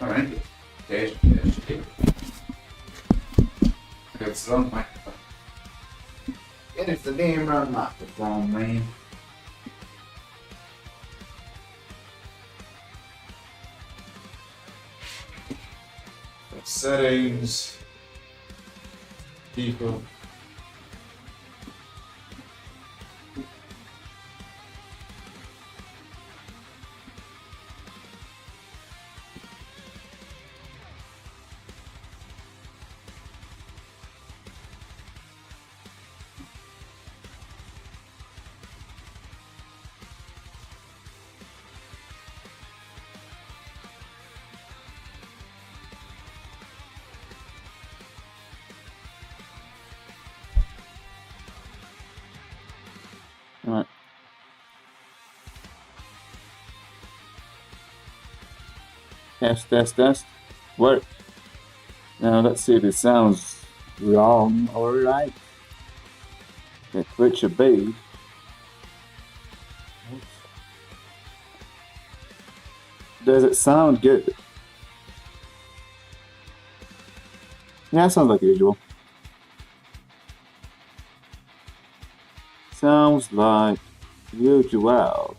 Alright. Teste. It's wrong microphone. It is the damn wrong microphone, man. Settings. People. Right. Test. Work. Now let's see if it sounds wrong or right. Which should be. Does it sound good? Yeah, it sounds like usual. Sounds like usual.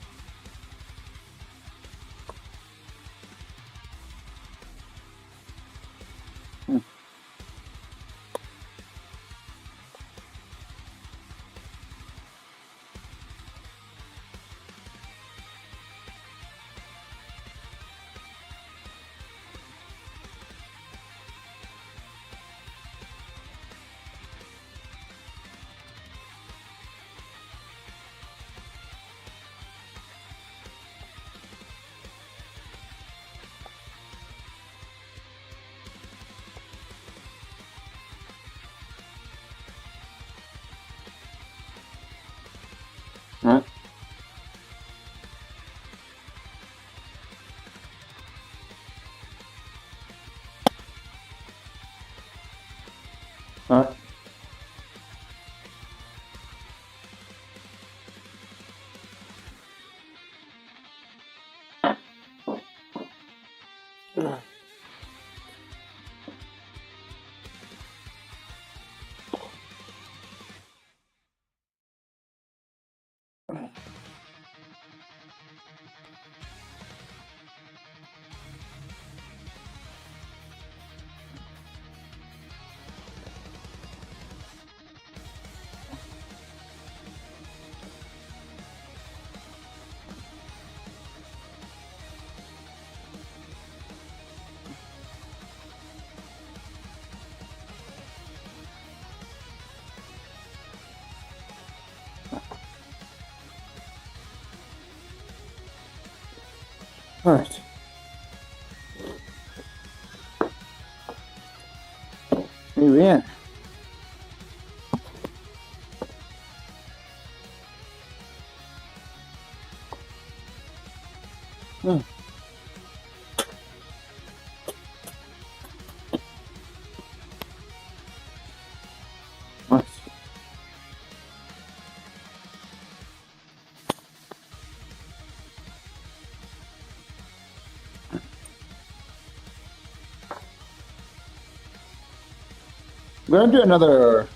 Right. Alright. Alright. Here we are. Oh. Nice. We're gonna do another.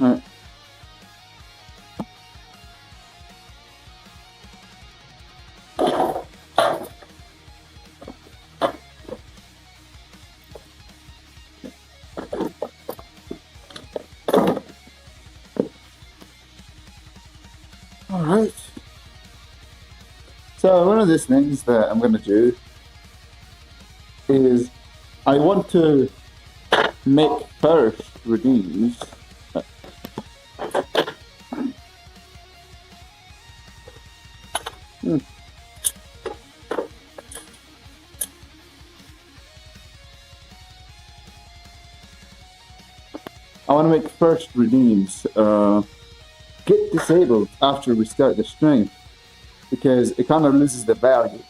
Alright. Alright. So one of these things that I'm gonna do is I want to make first redeems. I want to make first redeems get disabled after we start the string, because it kind of loses the value.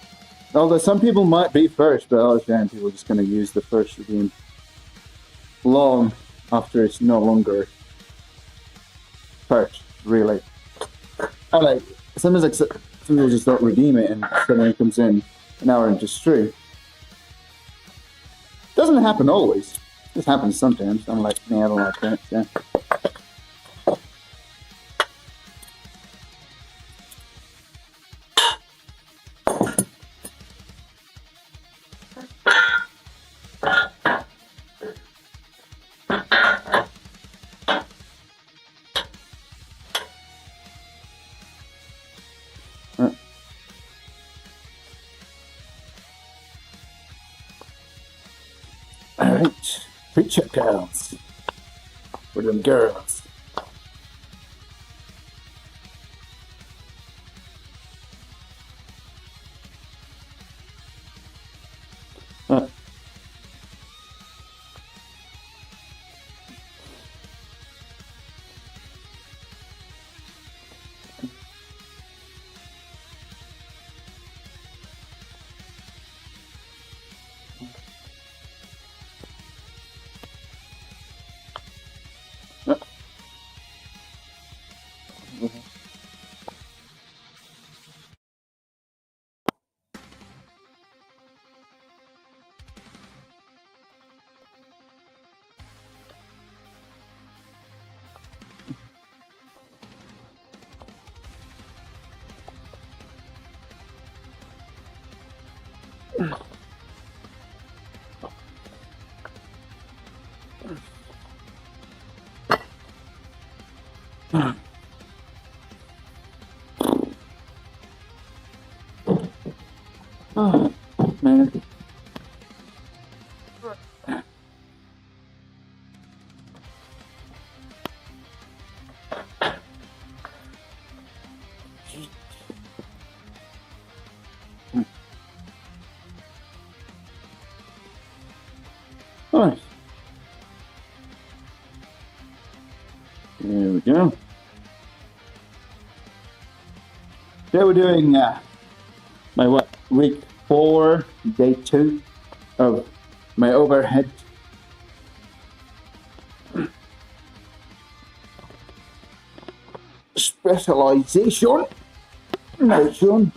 Although some people might be first, but other than people are just going to use the first redeem long after it's no longer first. really. I like sometimes like some people just don't redeem it, and someone comes in an hour into stream. Doesn't happen always. This happens sometimes. I'm like, nah, I don't like that. Yeah. Alright, preacher girls. For them girls. Oh, man. Alright. There we go. Today we're doing my week 4, day 2 of my overhead specialization. Nation.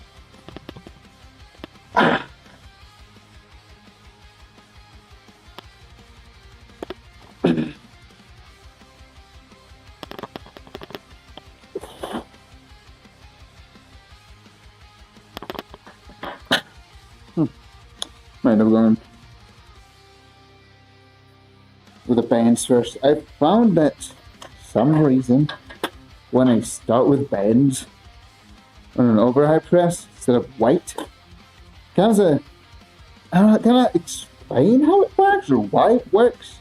Might have gone with the bands first. I found that for some reason when I start with bands on an overhead press instead of weight, I don't know, can I explain how it works or why it works?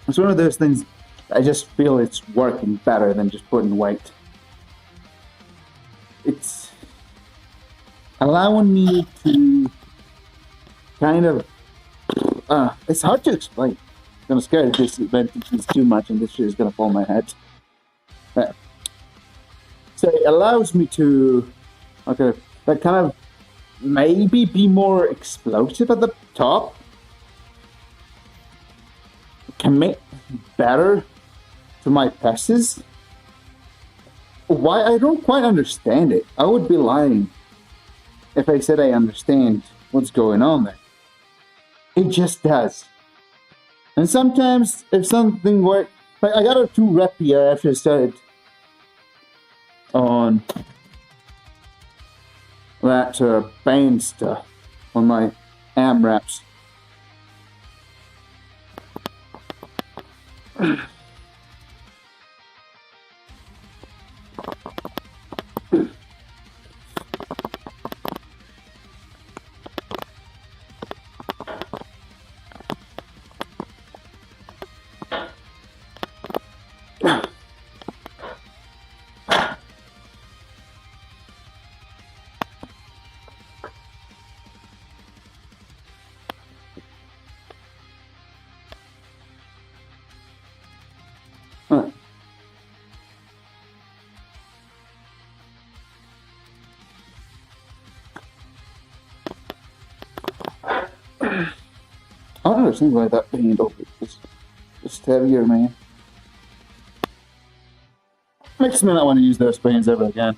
It's one of those things I just feel it's working better than just putting weight. It's allowing me to kind of, it's hard to explain. I'm scared of disadvantages too much and this shit is going to fall on my head. So it allows me to, okay, like kind of maybe be more explosive at the top. Commit better to my presses. Why? I don't quite understand it. I would be lying if I said I understand what's going on there. It just does. And sometimes if something works, like I got a 2 rep here after I started on that band stuff on my AMRAPs. I don't understand why that band over is just heavier, man. Makes me not want to use those bands ever again.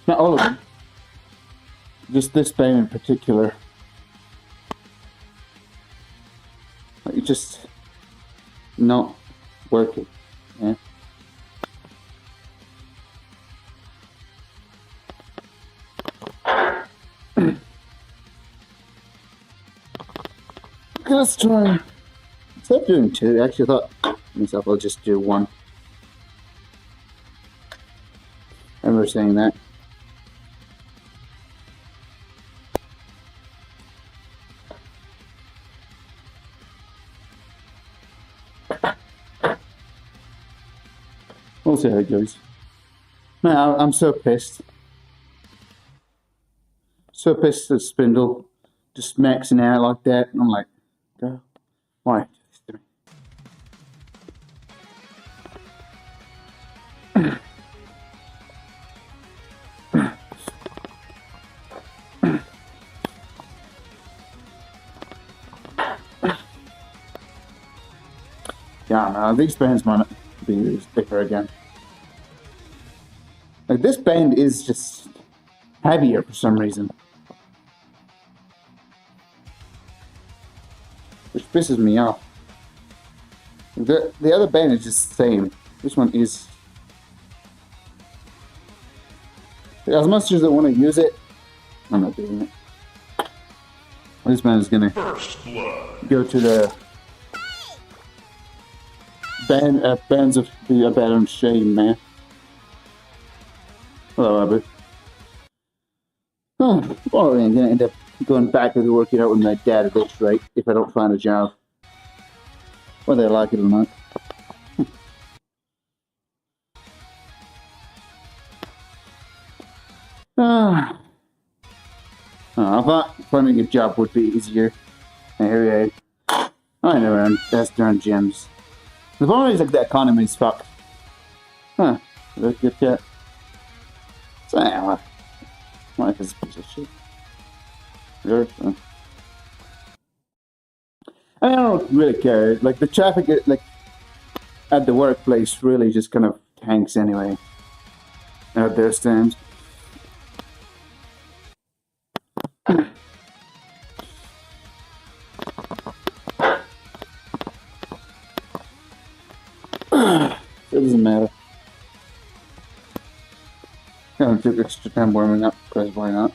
Not all of them. Just this band in particular. Like, it's just not working. Yeah. Let's try. Instead of doing two, actually I thought myself I'll just do one. I remember saying that. We'll see how it goes. Man, I'm so pissed. So pissed at Spindle just maxing out like that. And I'm like, girl, why? Yeah, no, these bands might be used thicker again. Like, this band is just heavier for some reason. Which pisses me off. The other band is just the same. This one is... As much as I want to use it, I'm not doing it. This band is gonna go to the bands of the abandoned shame, man. Hello, Abu. Oh, well, I'm gonna end up going back to working out with my dad at this rate if I don't find a job. Whether I like it or not. I thought finding a job would be easier. Anyway, I never invest in gyms. The problem is like the economy is fucked. Huh, look at that. So, yeah, life is a piece of shit. I don't really care. Like, the traffic, like, at the workplace really just kind of tanks anyway. At those times. It doesn't matter. I took extra time warming up, because why not?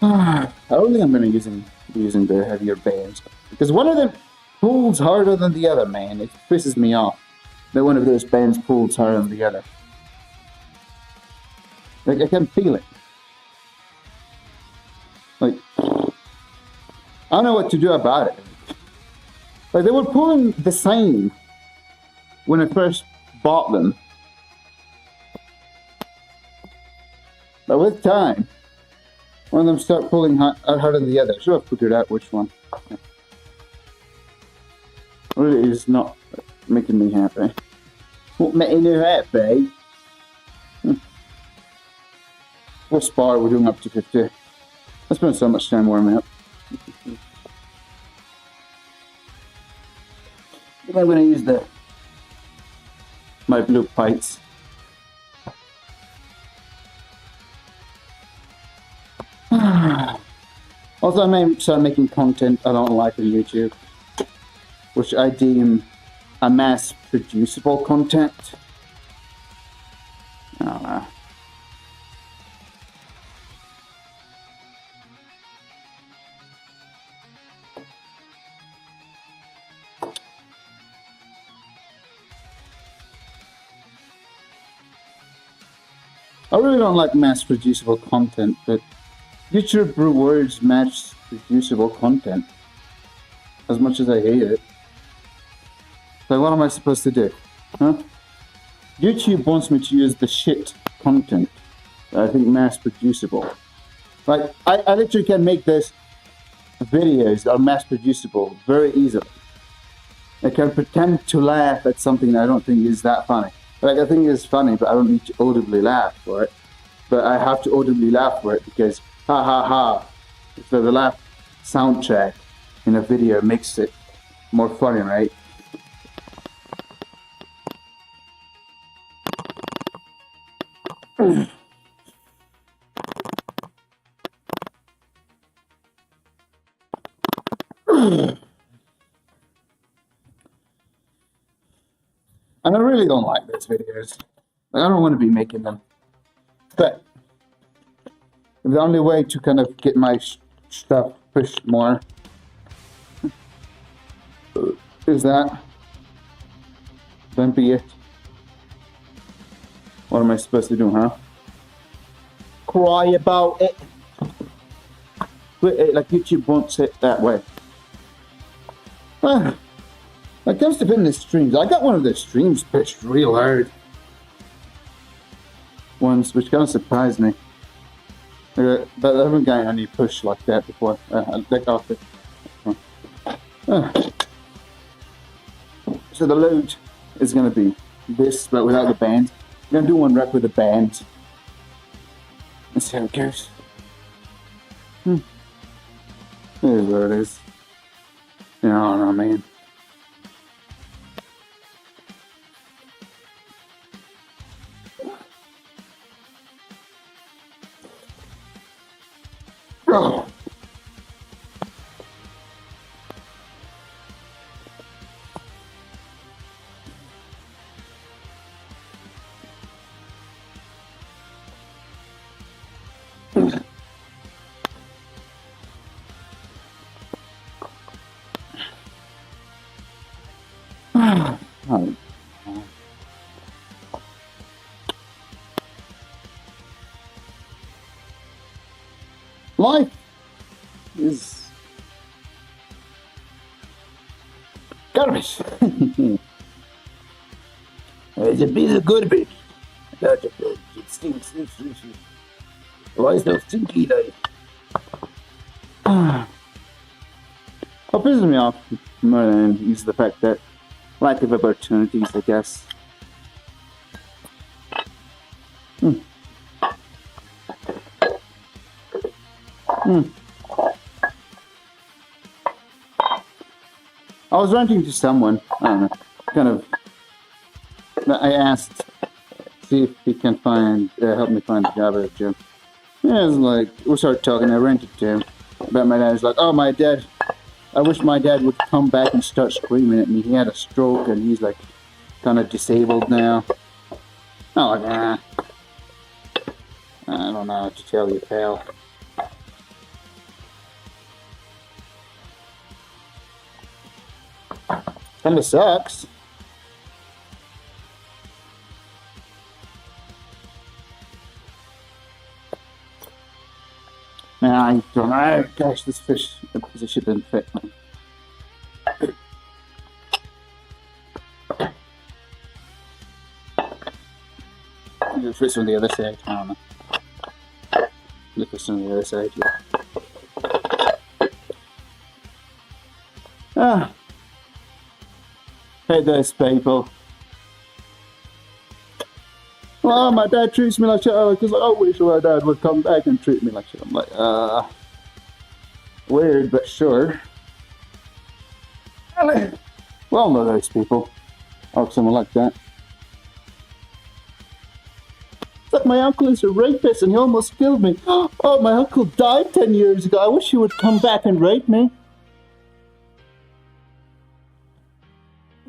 I don't think I'm going to be using the heavier bands. Because one of them pulls harder than the other, man. It pisses me off that one of those bands pulls harder than the other. Like, I can feel it. Like, I don't know what to do about it. Like, they were pulling the same when I first bought them. But with time, one of them start pulling harder than the other. I should have figured out which one. Really is not making me happy. Won't make me happy. What spar we're doing up to 50. I spent so much time warming up. I'm going to use my blue pipes. Also, I may start making content I don't like on YouTube, which I deem a mass-producible content. I don't know. I really don't like mass-producible content, but YouTube rewards mass-producible content as much as I hate it. So what am I supposed to do? Huh? YouTube wants me to use the shit content that I think mass-producible. Like, I literally can make this videos that are mass-producible very easily. I can pretend to laugh at something that I don't think is that funny. Like, I think it's funny, but I don't need to audibly laugh for it. But I have to audibly laugh for it because, ha ha ha. So the laugh soundtrack in a video makes it more funny, right? And I really don't like these videos. I don't want to be making them. But the only way to kind of get my stuff pushed more is that. Then be it. What am I supposed to do, huh? Cry about it. Like YouTube wants it that way. When it comes to putting the streams, I got one of the streams pitched real hard once, which kind of surprised me. But I haven't gotten any push like that before. Like after. So the load is going to be this, but without the band. I'm going to do one rep with the band. Let's see how it goes. It is what it is. You know what I mean? Oh. Life is garbage. It's a piece of garbage. It stinks. Why is that stinky like? What pisses me off more than is the fact that lack of opportunities, I guess. I was ranting to someone, I don't know, kind of, I asked, see if he can help me find a job at a gym. Yeah, it was like, we started talking, I ranted to him about my dad. He's like, oh, my dad, I wish my dad would come back and start screaming at me. He had a stroke and he's like, kind of disabled now. I'm like, nah, I don't know what to tell you, pal. Kinda sucks. Nah, I don't know. Gosh, this fish position didn't fit me. It fits on the other side. I don't know. It fits on the other side, yeah. Ah. Hate those people. Well, my dad treats me like shit. Because I wish my dad would come back and treat me like shit. I'm like, weird, but sure. Well, know those people. Or someone like that. It's like my uncle is a rapist and he almost killed me. Oh, my uncle died 10 years ago. I wish he would come back and rape me.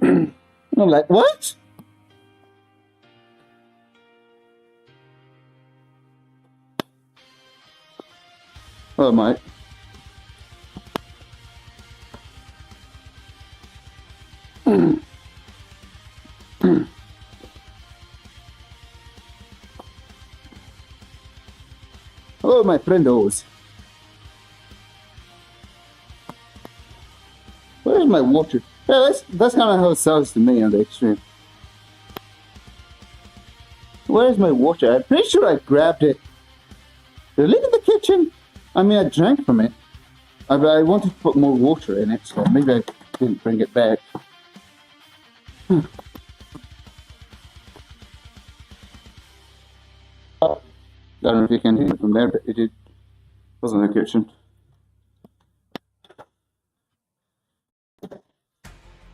I'm like, what? Oh, mate. Hello, my friendos. Where's my water? Yeah, that's kind of how it sounds to me on the extreme. Where's my water? I'm pretty sure I grabbed it. Did I leave it in the kitchen? I mean, I drank from it. I wanted to put more water in it, so maybe I didn't bring it back. I don't know if you can hear it from there, but it wasn't in the kitchen.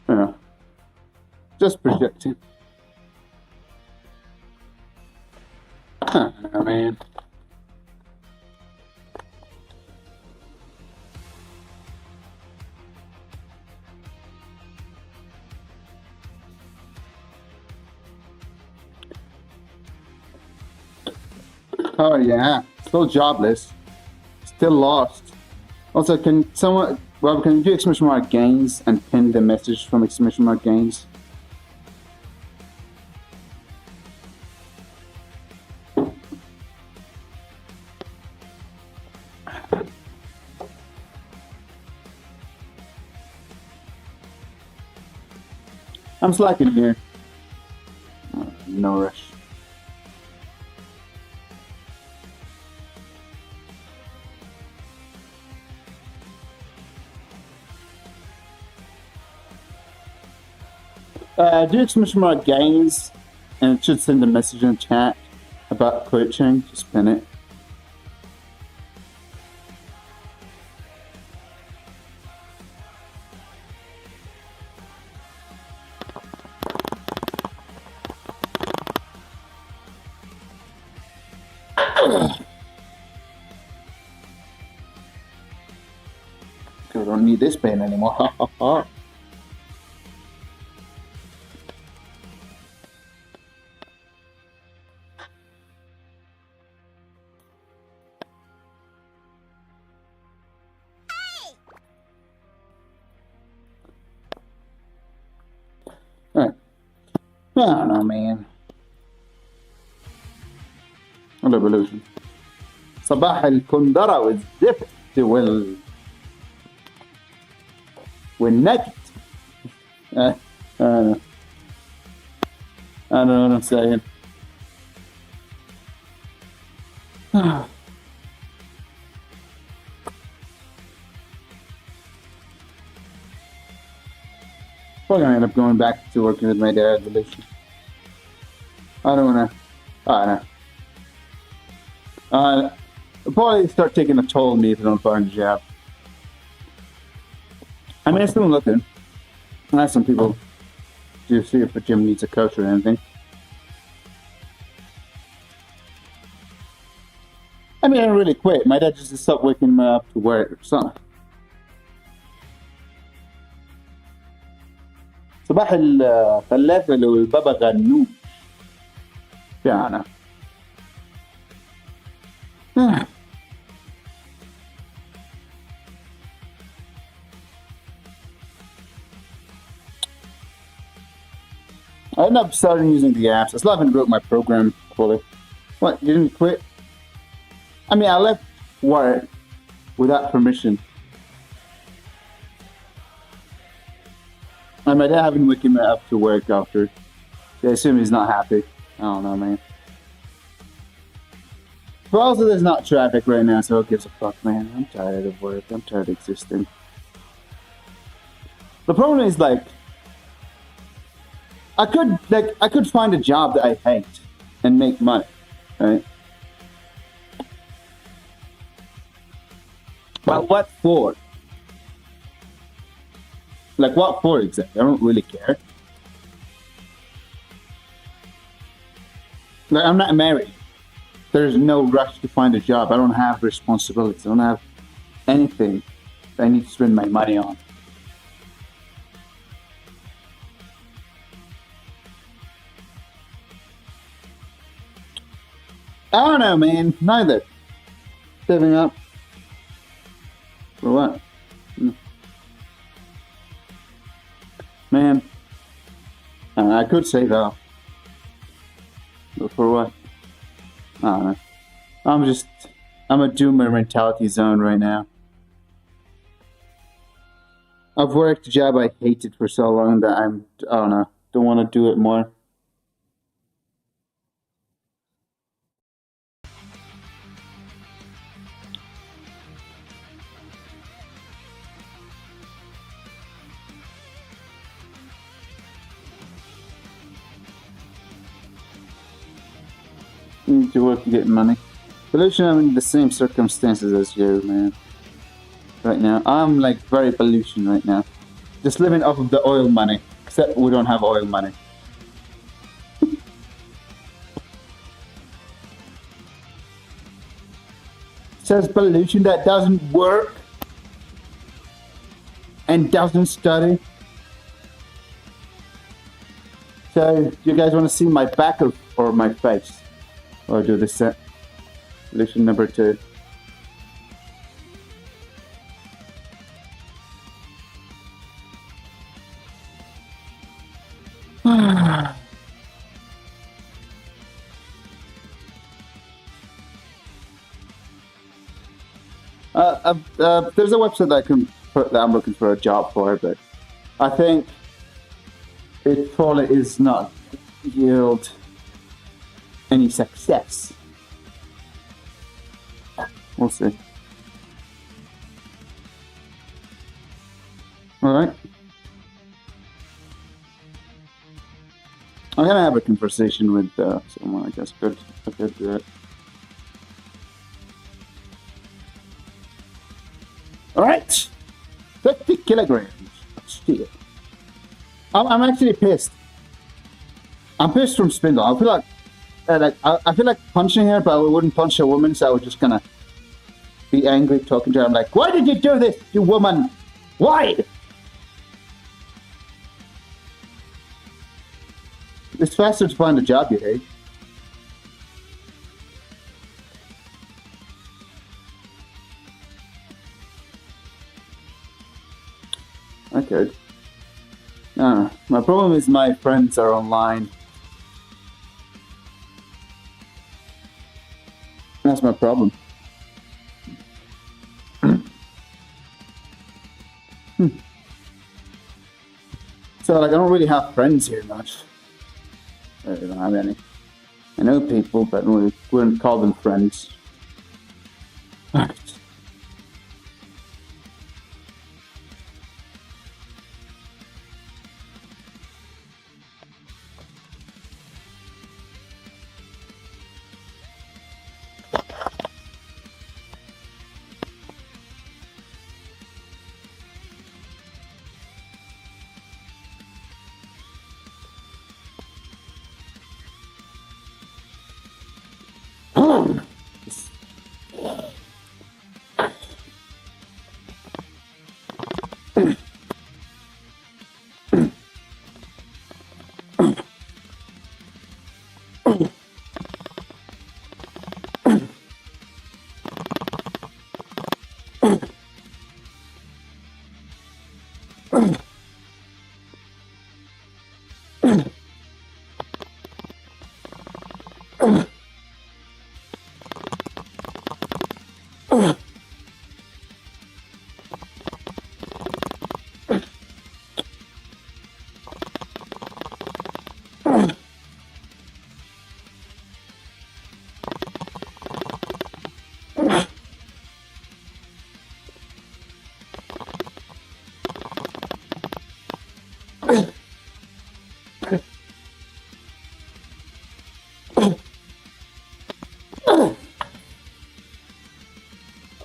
Yeah. Just projecting. Huh. Oh, man. Oh yeah, still jobless, still lost. Also, can someone, well, can you do exclamation mark gains and pin the message from exclamation mark gains? I'm slacking here. No rush. Do exclamation mark gains, and it should send a message in the chat about coaching. Just pin it. I don't need this pen anymore. Alright. I don't know, man. Revolution. صباح الكندرة والزفت والنكت. I don't know. I don't know what I'm saying. Probably gonna end up going back to working with my dad. I don't wanna. I don't know. It'll probably start taking a toll on me if I don't find a job. I mean, I'm still looking. I have some people to see if the gym needs a coach or anything. I mean, I don't really quit. My dad just stopped waking me up to work or something. صباح الفلافل والبابا غنوج. يعني I ended up starting using the apps. I still haven't wrote my program fully. What, you didn't quit? I mean, I left work without permission. And my dad having waking me up to work after. I assume he's not happy. I don't know, man. But also there's not traffic right now, so who gives a fuck, man? I'm tired of work. I'm tired of existing. The problem is, like, I could find a job that I hate and make money, right? But what for? Like, what for exactly? I don't really care. Like, I'm not married. There's no rush to find a job. I don't have responsibilities. I don't have anything that I need to spend my money on. I don't know, man. Neither. Saving up. For what? Man. I could save up. But for what? I don't know. I'm a doomer mentality zone right now. I've worked a job I hated for so long that I don't know, don't want to do it more. Need to work to get money. Pollution, I'm in the same circumstances as you, man. Right now. I'm like very pollution right now. Just living off of the oil money. Except we don't have oil money. says pollution that doesn't work and doesn't study. So, do you guys want to see my back or my face? Or do this set? Solution number 2. There's a website that I'm looking for a job for, but I think it probably is not yield any success. We'll see. All right. I'm gonna have a conversation with someone. I guess I could do it. All right, 50 kilograms of steel. I'm actually pissed. I'm pissed from Spindle. I feel I feel like punching her, but I wouldn't punch a woman, so I was just gonna be angry talking to her. I'm like, why did you do this, you woman? Why? It's faster to find a job you hate. I could. My problem is my friends are online. That's my problem. So, like, I don't really have friends here much. I don't have any. I know people, but we wouldn't call them friends. Alright.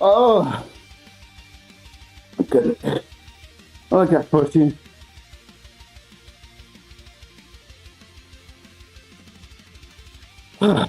Oh, good. Oh, I got protein. Oh.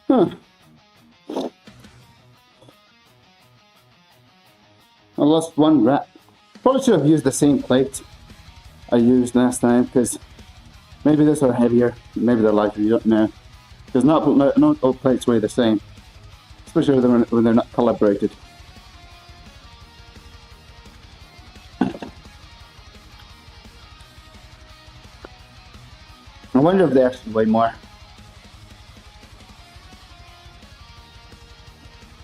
Huh. I lost one rat. Probably should have used the same plates I used last time, because maybe these are heavier, maybe they're lighter, you don't know. Because not all plates weigh the same, especially when they're not calibrated. I wonder if they actually weigh more.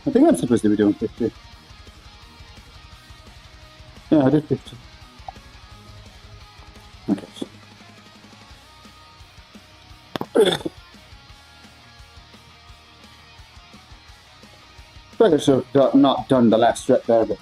I think I'm supposed to be doing 50. Yeah, I did 50. Okay. I should have not done the last step there, but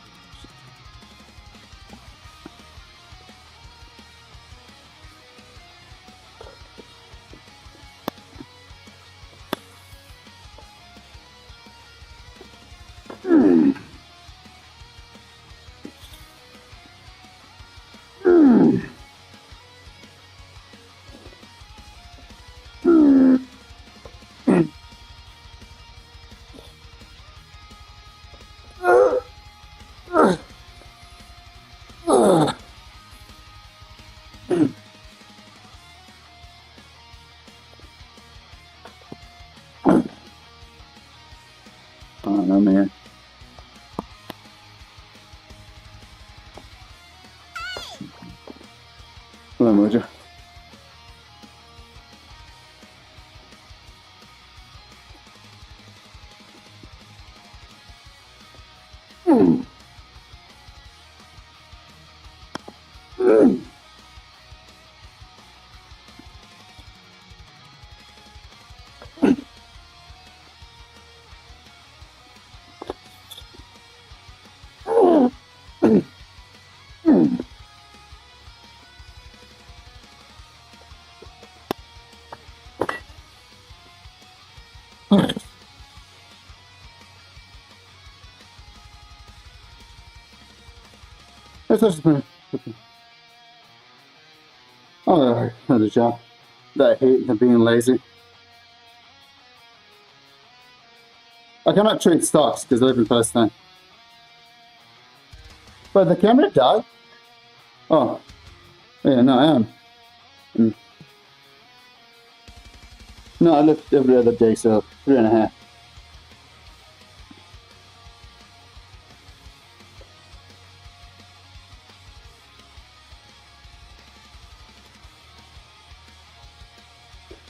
I don't know, man. Come on, would you? That's just another job that I hate than being lazy. I cannot trade stocks because I live in Palestine. But the camera died? Oh. Yeah, no, I am. No, I lift every other day, so 3.5.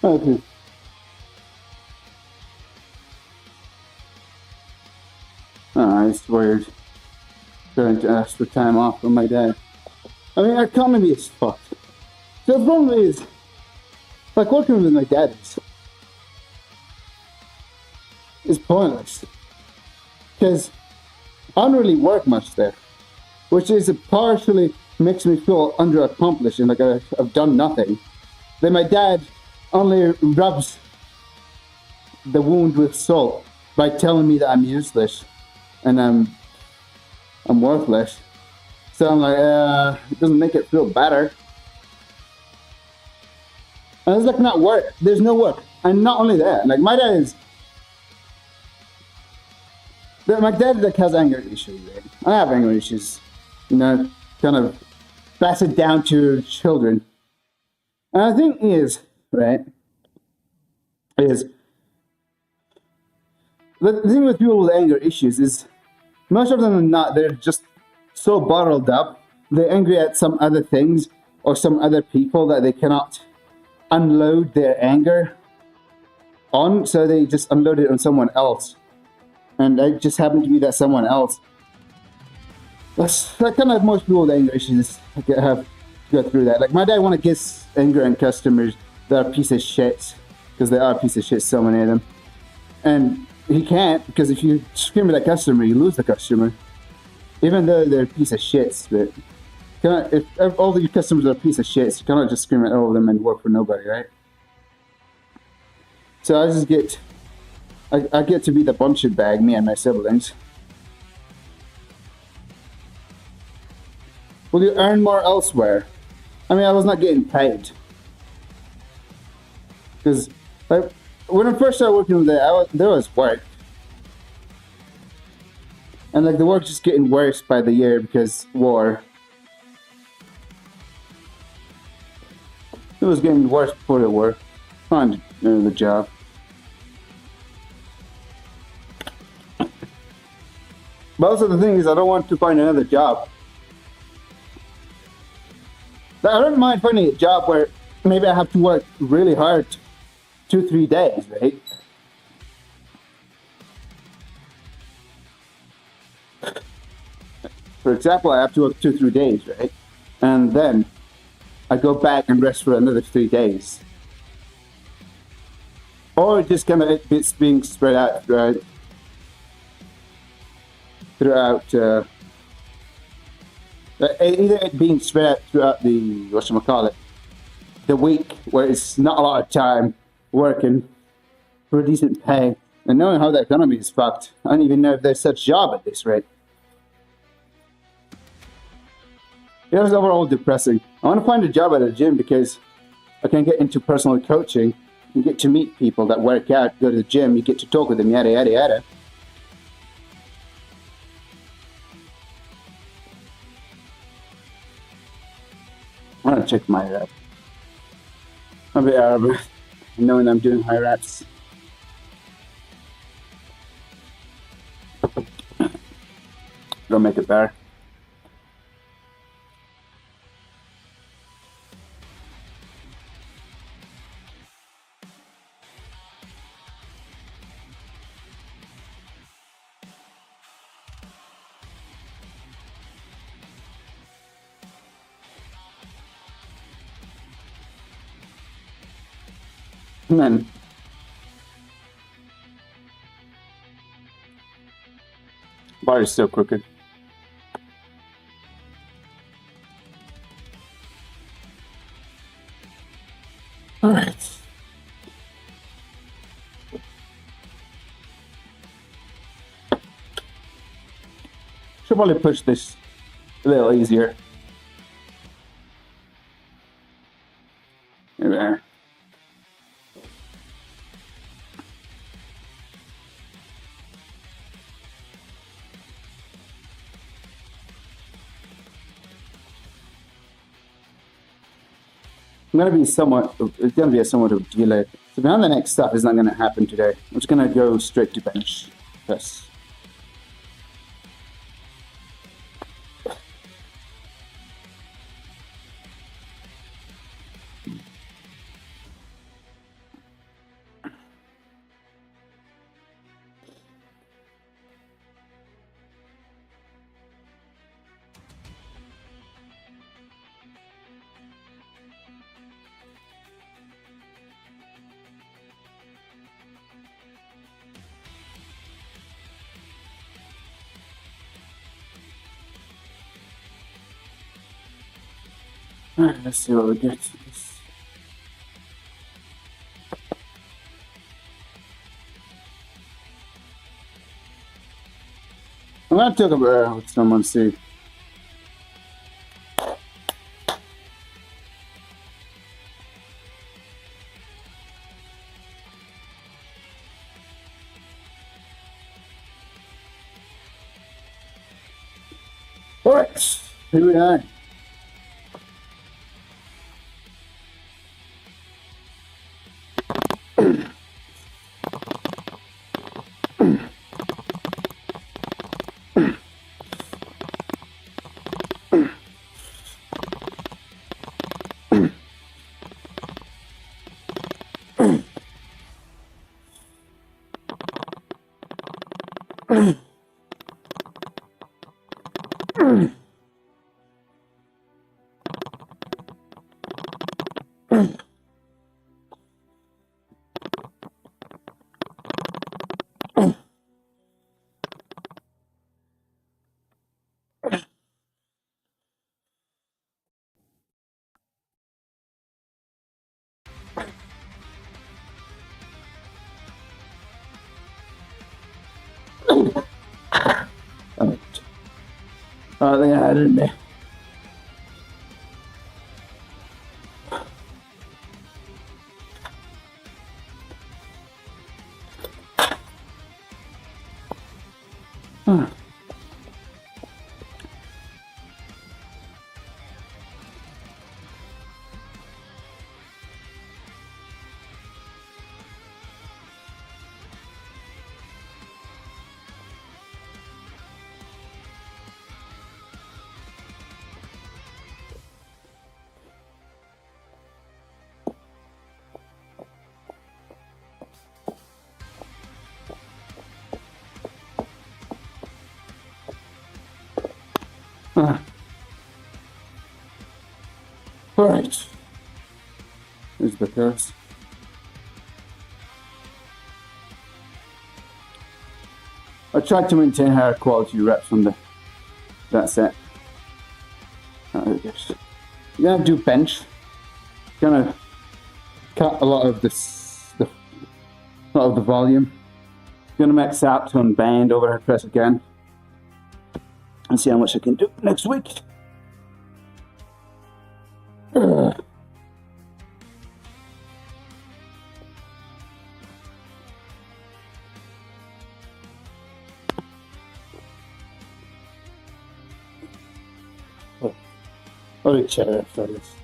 Okay. Oh, it's weird. Trying to ask for time off from my dad. I mean, our economy is fucked. So the problem is, like, working with my dad is pointless. Because I don't really work much there. Which is partially makes me feel underaccomplished and like I've done nothing. Then my dad only rubs the wound with salt by telling me that I'm useless and I'm worthless. So I'm like, it doesn't make it feel better. And it's like not work. There's no work. And not only that, like my dad like has anger issues. Right? I have anger issues, you know, kind of pass it down to children. And the thing is, right, is the thing with people with anger issues is most of them are not, they're just so bottled up, they're angry at some other things or some other people that they cannot unload their anger on, so they just unload it on someone else. And I just happen to be that someone else. That's kind of most people with anger issues have to go through that. Like my dad want to get anger at customers that are a piece of shit, because they are a piece of shit, so many of them. And he can't, because if you scream at that customer, you lose the customer. Even though they're a piece of shits, but if all of your customers are a piece of shits, you cannot just scream at all of them and work for nobody, right? So I just get, I get to be the punching bag, me and my siblings. Will you earn more elsewhere? I mean, I was not getting paid. Because like, when I first started working there, there was work. And like the work just getting worse by the year because war. It was getting worse before the war. Find the job. But also the thing is, I don't want to find another job. I don't mind finding a job where maybe I have to work really hard 2-3 days, right? For example, I have to work 2-3 days, right? And then I go back and rest for another 3 days. Or just kind of it's being spread out, right? throughout. Either it being spread out throughout the whatchamacallit, the week where it's not a lot of time working for a decent pay, and knowing how the economy is fucked, I don't even know if there's such job at this rate. It was overall depressing. I want to find a job at a gym because I can get into personal coaching and get to meet people that work out, go to the gym, you get to talk with them, yada yada yada. I want to check my rep. I'm a bit out of it, knowing I'm doing high reps. Don't make it better. And then bar is so crooked. All right. Should probably push this a little easier. There. It's gonna be a somewhat of a delay. So behind the next stuff is not gonna happen today. I'm just gonna go straight to bench press. Alright, let's see what we get. I'm gonna talk about with someone, see. Alright, here we are. I think I had it in there. Alright. Here's the curse. I tried to maintain higher quality reps on that set. I'm gonna do bench. Gonna cut a lot of the volume. Gonna max out on band overhead press again, and see how much I can do next week. Oh, chair for this.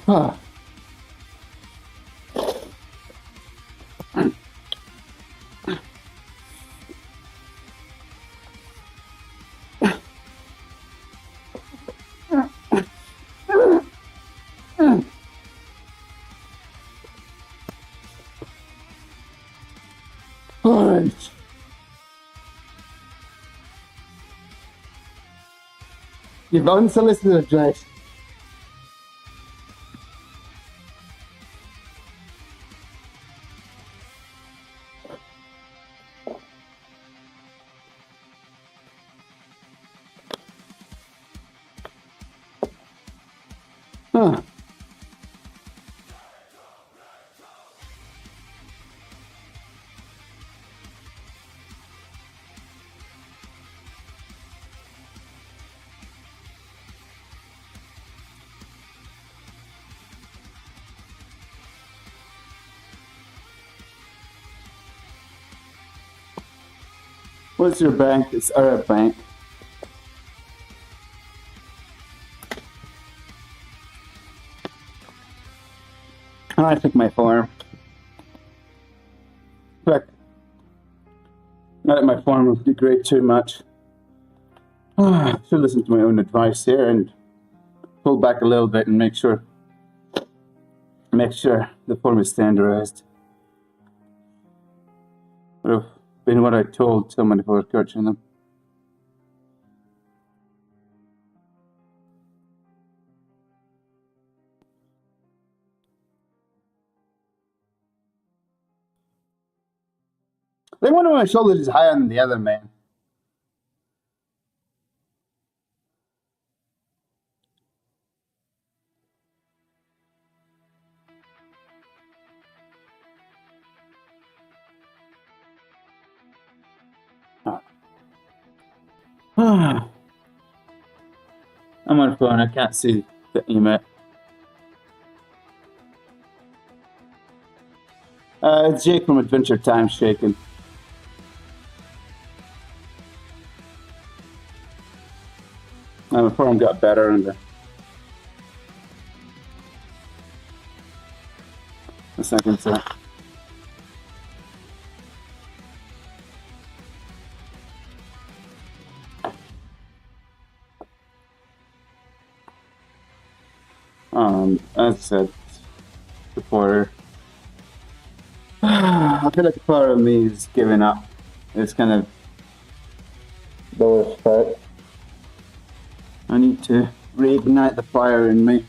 Ah. All right. You've unsolicited advice. Huh. What's your bank? It's our bank. I think my form. Look, not that my form will degrade too much. Should listen to my own advice here and pull back a little bit and make sure the form is standardized. Would have been what I told someone if I was coaching them. I think one of my shoulders is higher than the other, man. I'm on phone, I can't see the email. It's Jake from Adventure Time shaking. My form got better and the second set. As I said before, I feel like a part of me is giving up. It's kind of the worst part. I need to reignite the fire in me.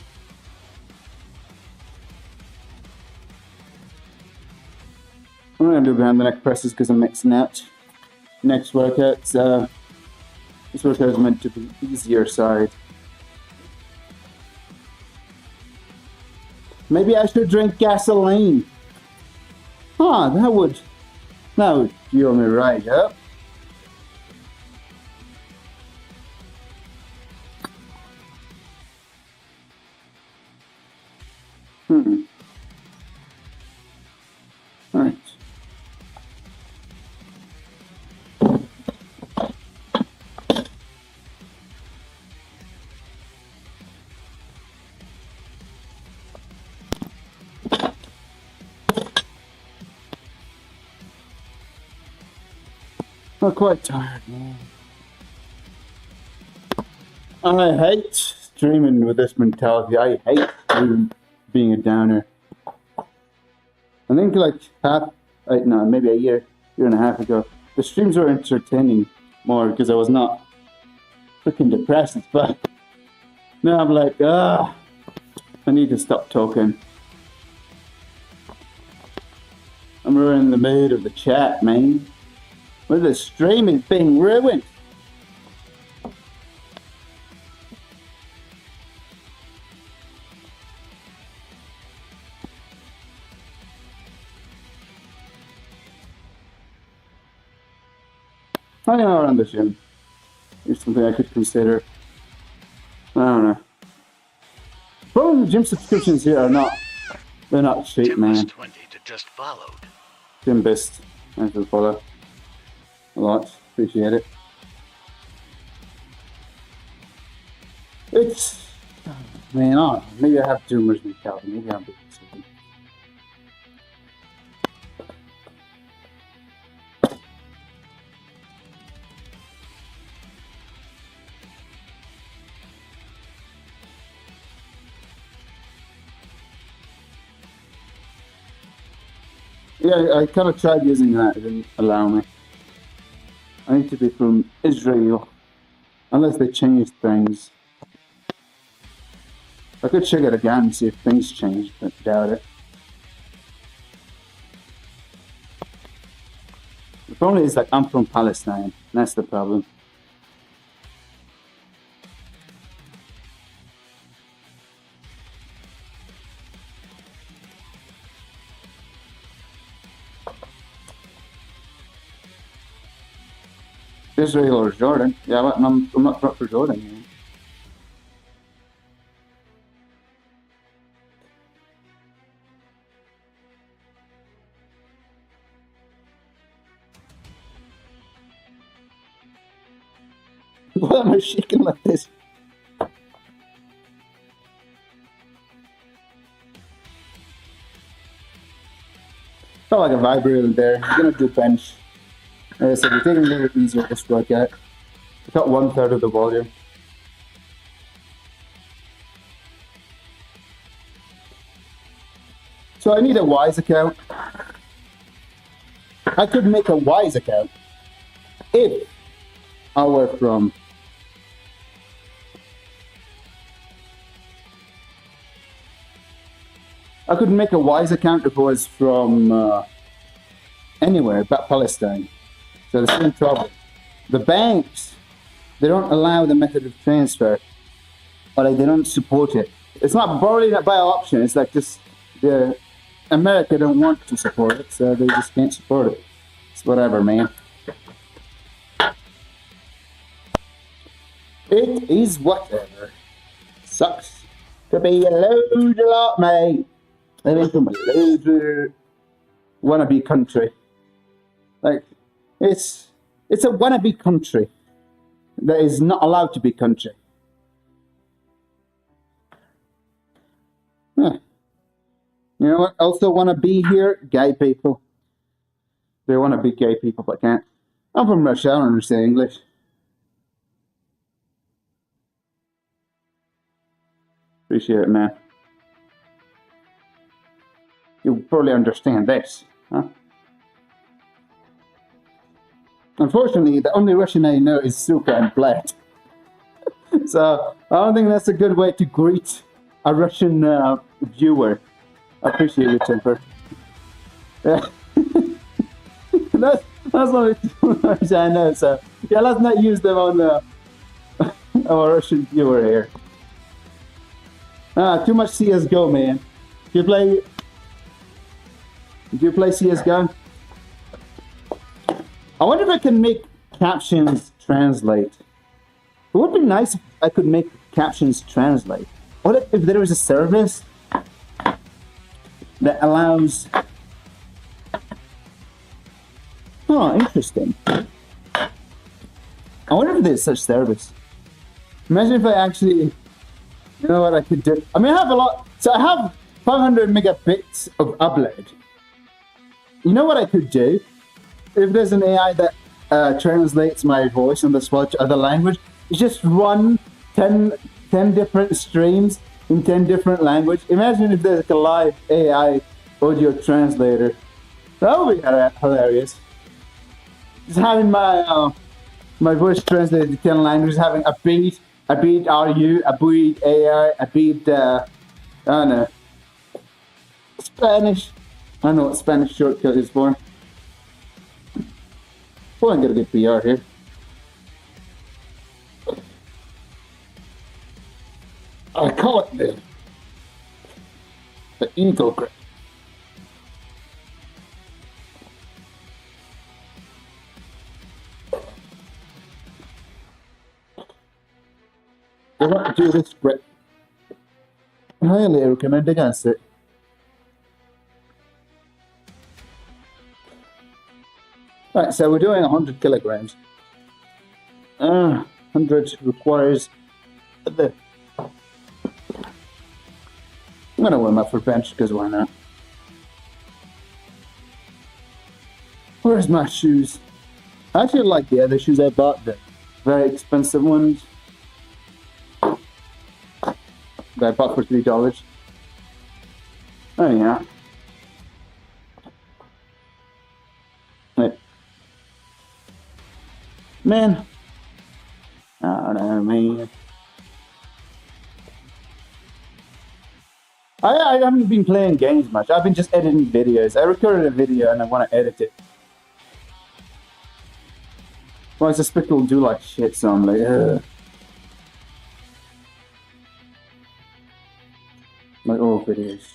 I'm gonna do behind the neck presses because I'm mixing out. Next workout, this workout is meant to be easier side. Maybe I should drink gasoline. Huh, that would fuel me right up. Alright. I'm quite tired, man. I hate streaming with this mentality. I hate being a downer. I think like maybe a year and a half ago, the streams were entertaining more because I was not freaking depressed, but now I'm like, I need to stop talking. I'm ruining the mood of the chat, man. With the streaming thing ruined. I know around the gym. It's something I could consider. I don't know. Probably the gym subscriptions here are they're not cheap, man. 20 to just followed. Gym Best. Thanks for the follow. A lot. Appreciate it. It's man, I don't know. Maybe I have too much mentality. Maybe I'm being something. Yeah, I kind of tried using that. It didn't allow me. I need to be from Israel. Unless they changed things. I could check it again and see if things changed, but doubt it. The problem is like I'm from Palestine. That's the problem. Israel or Jordan? Yeah, but I'm not for Jordan. Man. Why am I shaking like this? Felt like a vibrator there. I'm gonna do bench. As I said, we're taking a little easier this workout. I got 1/3 of the volume. So I need a Wise account. I could make a Wise account if I were from I could make a Wise account if I was from anywhere but Palestine. So the same problem. The banks, they don't allow the method of transfer, or like they don't support it. It's not probably not by option. It's like just America don't want to support it, so they just can't support it. It's whatever, man. It is whatever. Sucks to be a lot, mate. Living from a loser wannabe country. Like, it's a wannabe country that is not allowed to be country. Yeah. You know what? Also want to be here? Gay people. They want to be gay people, but can't. I'm from Russia. I don't understand English. Appreciate it, man. You probably understand this, huh? Unfortunately, the only Russian I know is Suka and Vlad. So, I don't think that's a good way to greet a Russian viewer. I appreciate you, Temper. that's not what I know. So yeah, let's not use them on our Russian viewer here. Too much CS:GO, man. Do you play CS:GO? I wonder if I can make captions translate. It would be nice if I could make captions translate. What if there was a service that allows... Oh, interesting. I wonder if there's such service. Imagine if I actually... You know what I could do? I mean, I have a lot... So I have 500 megabits of upload. You know what I could do? If there's an AI that translates my voice on the spot to other language, it's just run 10 different streams in 10 different languages. Imagine if there's like a live AI audio translator. That would be hilarious. Just having my voice translated to 10 languages, having a beat RU, a beat AI, a beat, I don't know, Spanish. I don't know what Spanish shortcut is for. Well, I'm gonna get PR here. I call it the eagle grip. I want to do this grip. Highly recommend against it. Right, so we're doing 100 kilograms. 100 requires the... I'm gonna warm up for bench because why not? Where's my shoes? I actually like the other shoes I bought, the very expensive ones that I bought for $3. Oh yeah. Wait. Man. I don't know, man. I haven't been playing games much. I've been just editing videos. I recorded a video and I want to edit it. Well, I suspect it'll do like shit, so I'm like, ugh. My old videos.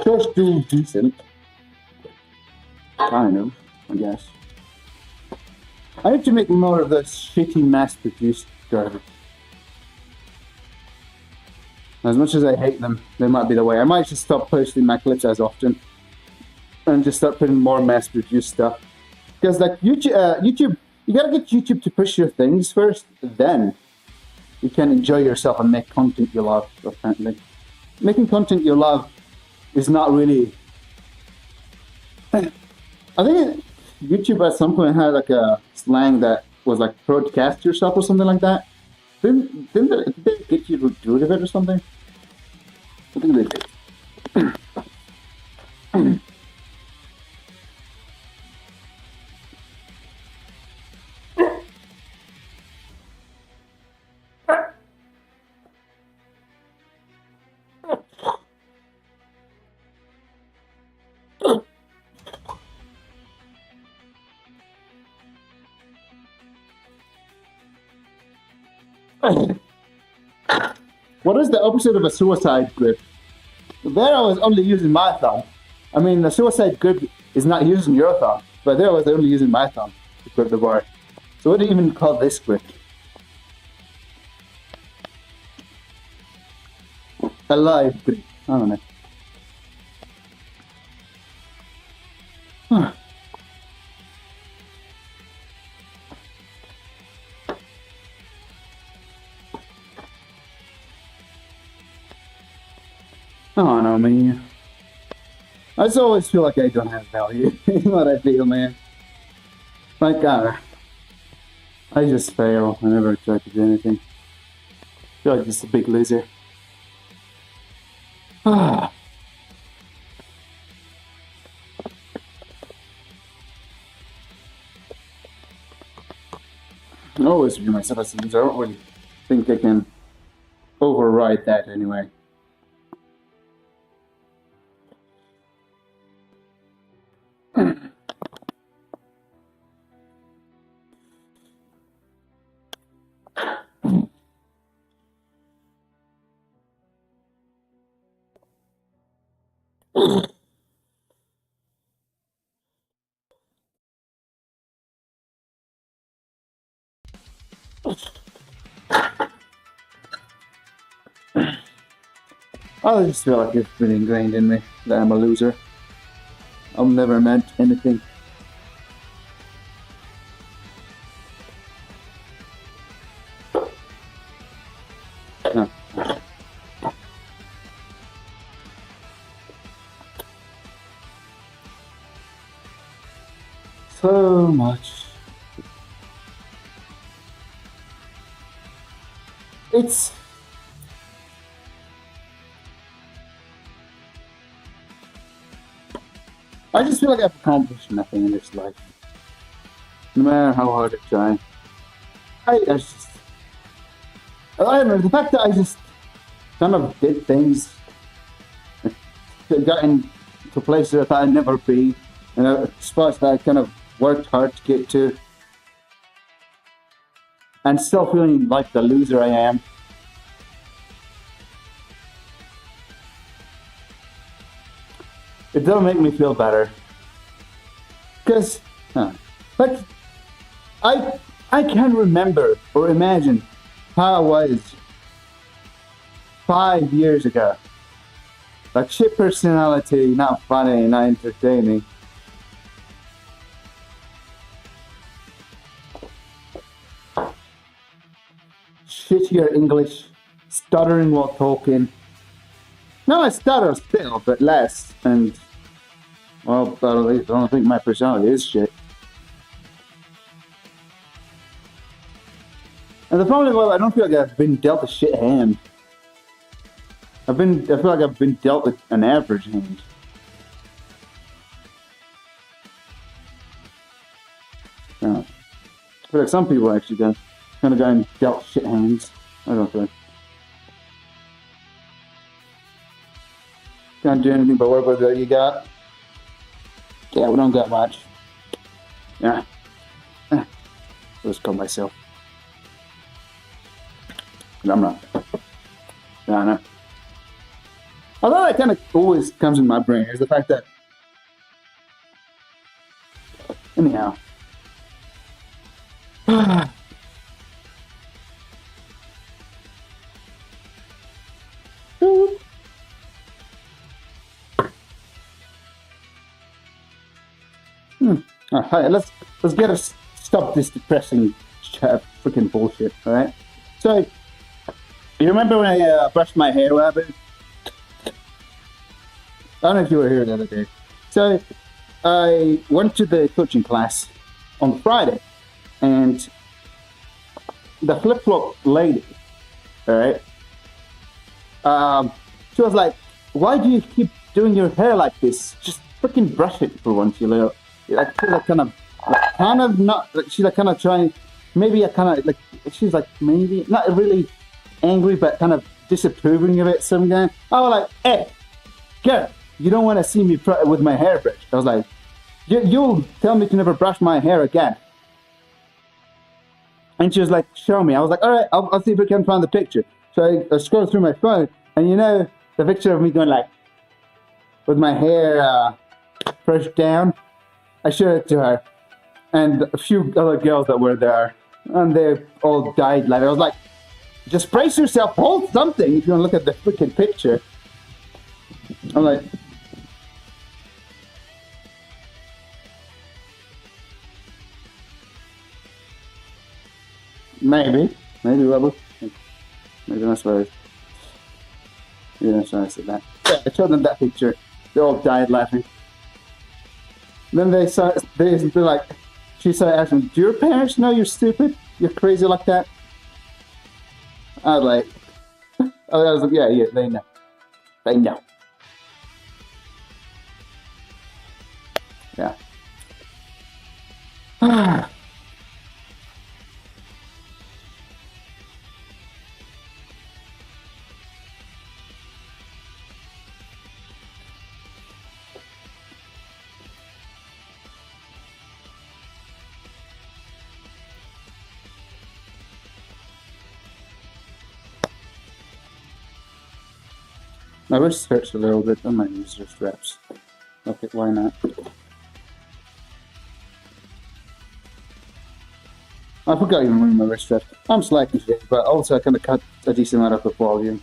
Just do decent. Kind of, I guess. I need to make more of this shitty mass-produced garbage. As much as I hate them, they might be the way. I might just stop posting my clips as often. And just start putting more mass-produced stuff. Because like YouTube, you gotta get YouTube to push your things first, then you can enjoy yourself and make content you love, apparently. Making content you love is not really... I think YouTube at some point had like a slang that was like broadcast yourself or something like that. Did they get you to do it or something? I think they did. What is the opposite of a suicide grip? There I was only using my thumb. I mean, the suicide grip is not using your thumb, but there I was only using my thumb to grip the bar. So what do you even call this grip? A live grip. I don't know. Huh. Oh no, man. I just always feel like I don't have value. You know what I feel, man? Like, I just fail. I never try to do anything. I feel like just a big loser. I always view myself as a loser. I don't really think I can override that anyway. I just feel like it's been ingrained in me that I'm a loser. I've never meant anything. No. So much. It's... I just feel like I've accomplished nothing in this life. No matter how hard I try. I just... I don't know, the fact that I just kind of did things, got into places that I thought I'd never be, and spots that I kind of worked hard to get to, and still feeling like the loser I am. It doesn't make me feel better. Because, like, I can remember or imagine how I was 5 years ago. Like, shit personality, not funny, not entertaining. Shittier English, stuttering while talking. No, I stutter still, but less. And, well, I don't think my personality is shit. And the problem is, well, I don't feel like I've been dealt a shit hand. I feel like I've been dealt with an average hand. Yeah. I feel like some people actually kind of got dealt shit hands. I don't feel like. Can't do anything but work with what you got. Yeah, we don't got much. Yeah. I'll just call myself. I'm not. Yeah, I know. Although that kind of always comes in my brain is the fact that, anyhow. Alright, let's get us stop this depressing freaking bullshit. All right. So, you remember when I brushed my hair, what happened? I don't know if you were here the other day. So, I went to the coaching class on Friday, and the flip-flop lady, all right, she was like, "Why do you keep doing your hair like this? Just freaking brush it for once, you little." Like, kind of not. Like, she's like kind of trying. Maybe I kind of like. She's like maybe not really angry, but kind of disapproving of it. Some guy. I was like, "Hey, girl, you don't want to see me with my hair brushed." I was like, "You'll tell me to never brush my hair again." And she was like, "Show me." I was like, "All right, I'll see if I can find the picture." So I scrolled through my phone, and you know the picture of me going like, with my hair brushed down. I showed it to her, and a few other girls that were there, and they all died laughing. I was like, "Just brace yourself, hold something if you want to look at the freaking picture." I'm like, maybe what? Maybe that's why. Yeah, that's why I said that. Yeah, I showed them that picture. They all died laughing. Then they like, she started asking, "Do your parents know you're stupid? You're crazy like that?" I was like, yeah, they know. They know. Yeah. I researched a little bit on my user straps. Okay, why not? I forgot even when my wrist stretch. I'm slacking today, but also I kind of cut a decent amount of the volume.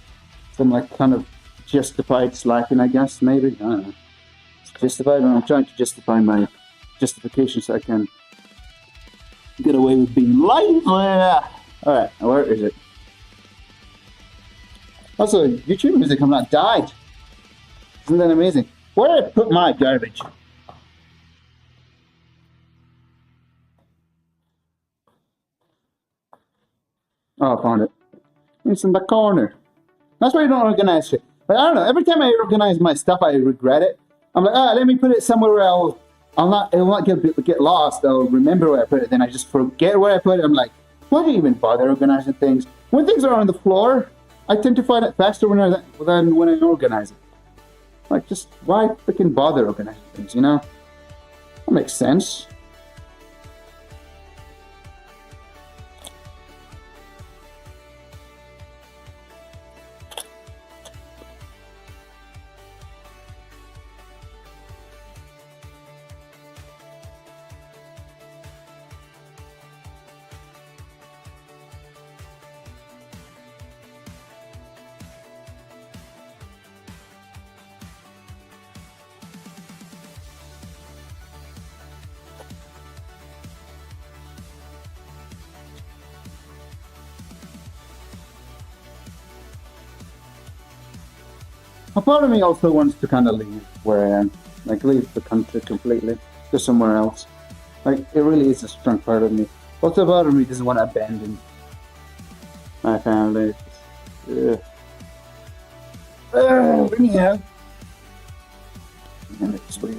So I'm like kind of justified slacking, I guess, maybe. I don't know. It's justified, and I'm trying to justify my justification so I can get away with being light. Alright, where is it? Also, YouTube music have not died. Isn't that amazing? Where did I put my garbage? Oh, I found it. It's in the corner. That's why you don't organize shit. But I don't know. Every time I organize my stuff, I regret it. I'm like, let me put it somewhere where it'll not get lost. I'll remember where I put it. Then I just forget where I put it. I'm like, why do you even bother organizing things? When things are on the floor, I tend to find it faster than when I organize it. Like, just why freaking bother organizing things, you know? That makes sense. A part of me also wants to kind of leave where I am, like leave the country completely, go somewhere else. Like, it really is a strong part of me. Also, a part of me doesn't want to abandon my family. Anyhow. And it's weird.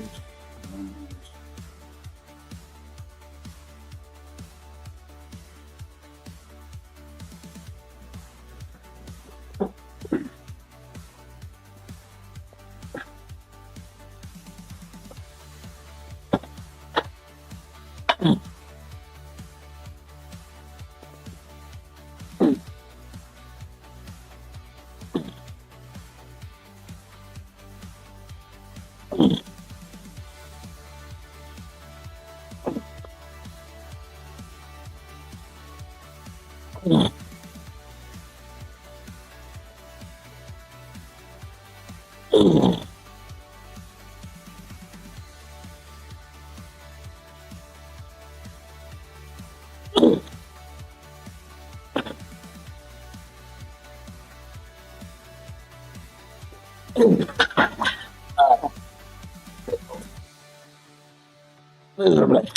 Miserably.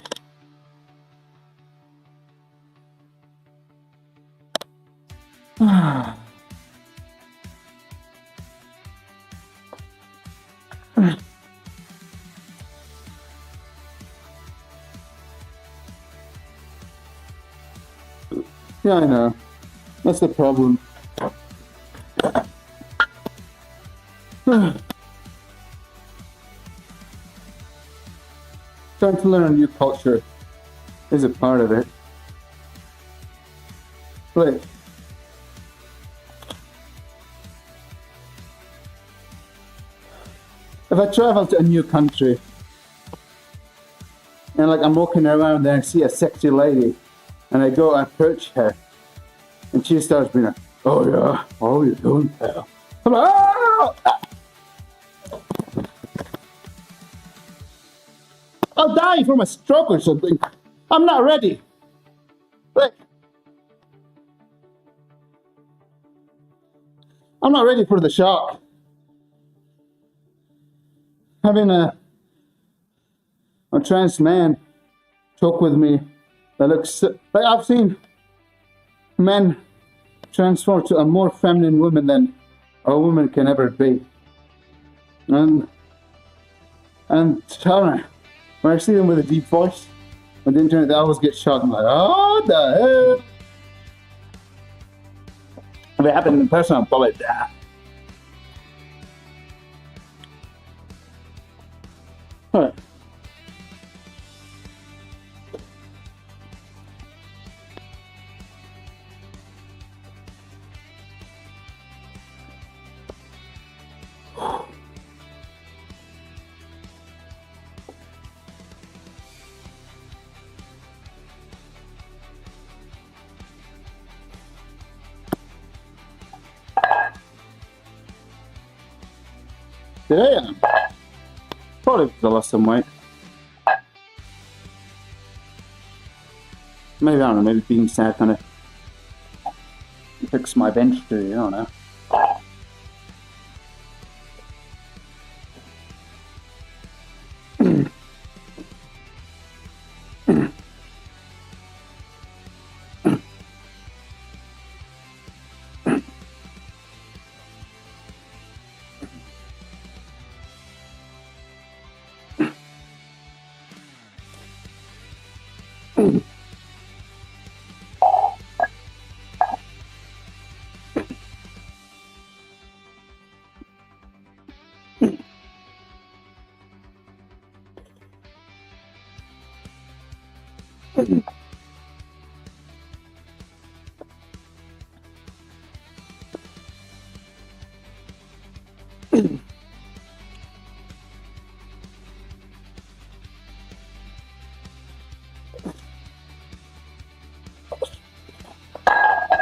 Yeah, I know. That's the problem. Trying to learn a new culture is a part of it. But if I travel to a new country and like I'm walking around there and see a sexy lady and I go approach her and she starts being like, oh yeah, how are you doing, pal? I'm like, oh! I'll die from a stroke or something. I'm not ready. Like, I'm not ready for the shock. Having a trans man talk with me that looks like I've seen men transform to a more feminine woman than a woman can ever be. And tell me, when I see them with a deep voice on the internet, they always get shocked. I'm like, oh, what the hell? If it happened in person, I'll probably die. Alright. Did I? Probably because I lost some weight. Maybe, I don't know, maybe being sad kind of fix my bench too, I don't know.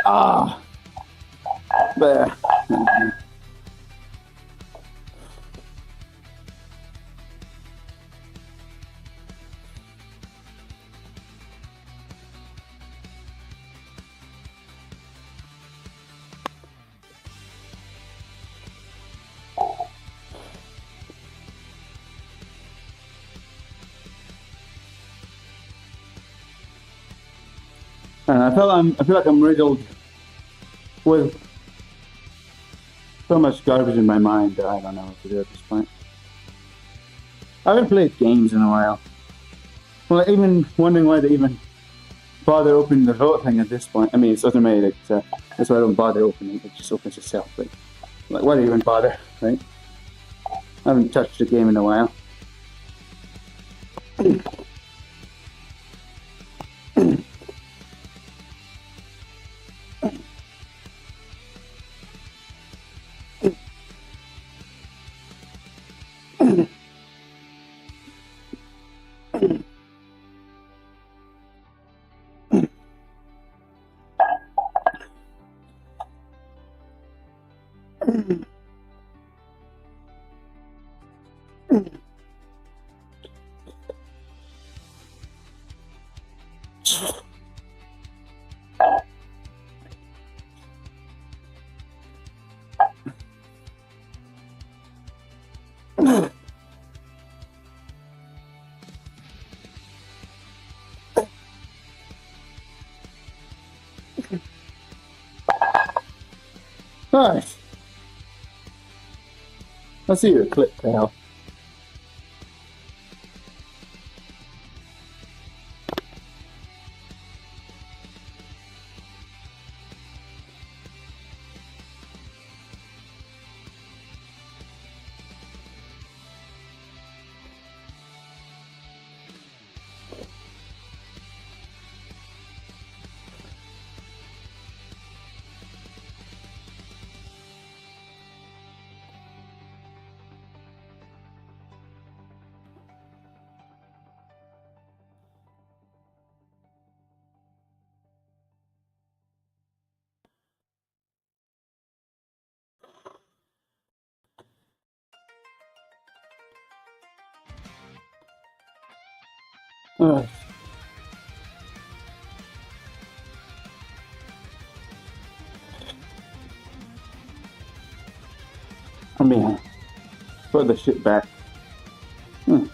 Ah, there. And I feel like I'm riddled with so much garbage in my mind that I don't know what to do at this point. I haven't played games in a while. Well, even wondering why they even bother opening the vote thing at this point. I mean, it's automated, so that's why I don't bother opening it. It just opens itself. But like, why do you even bother, right? I haven't touched the game in a while. Nice. I see your clip, pal. Uh, I mean, put the shit back. Hmm.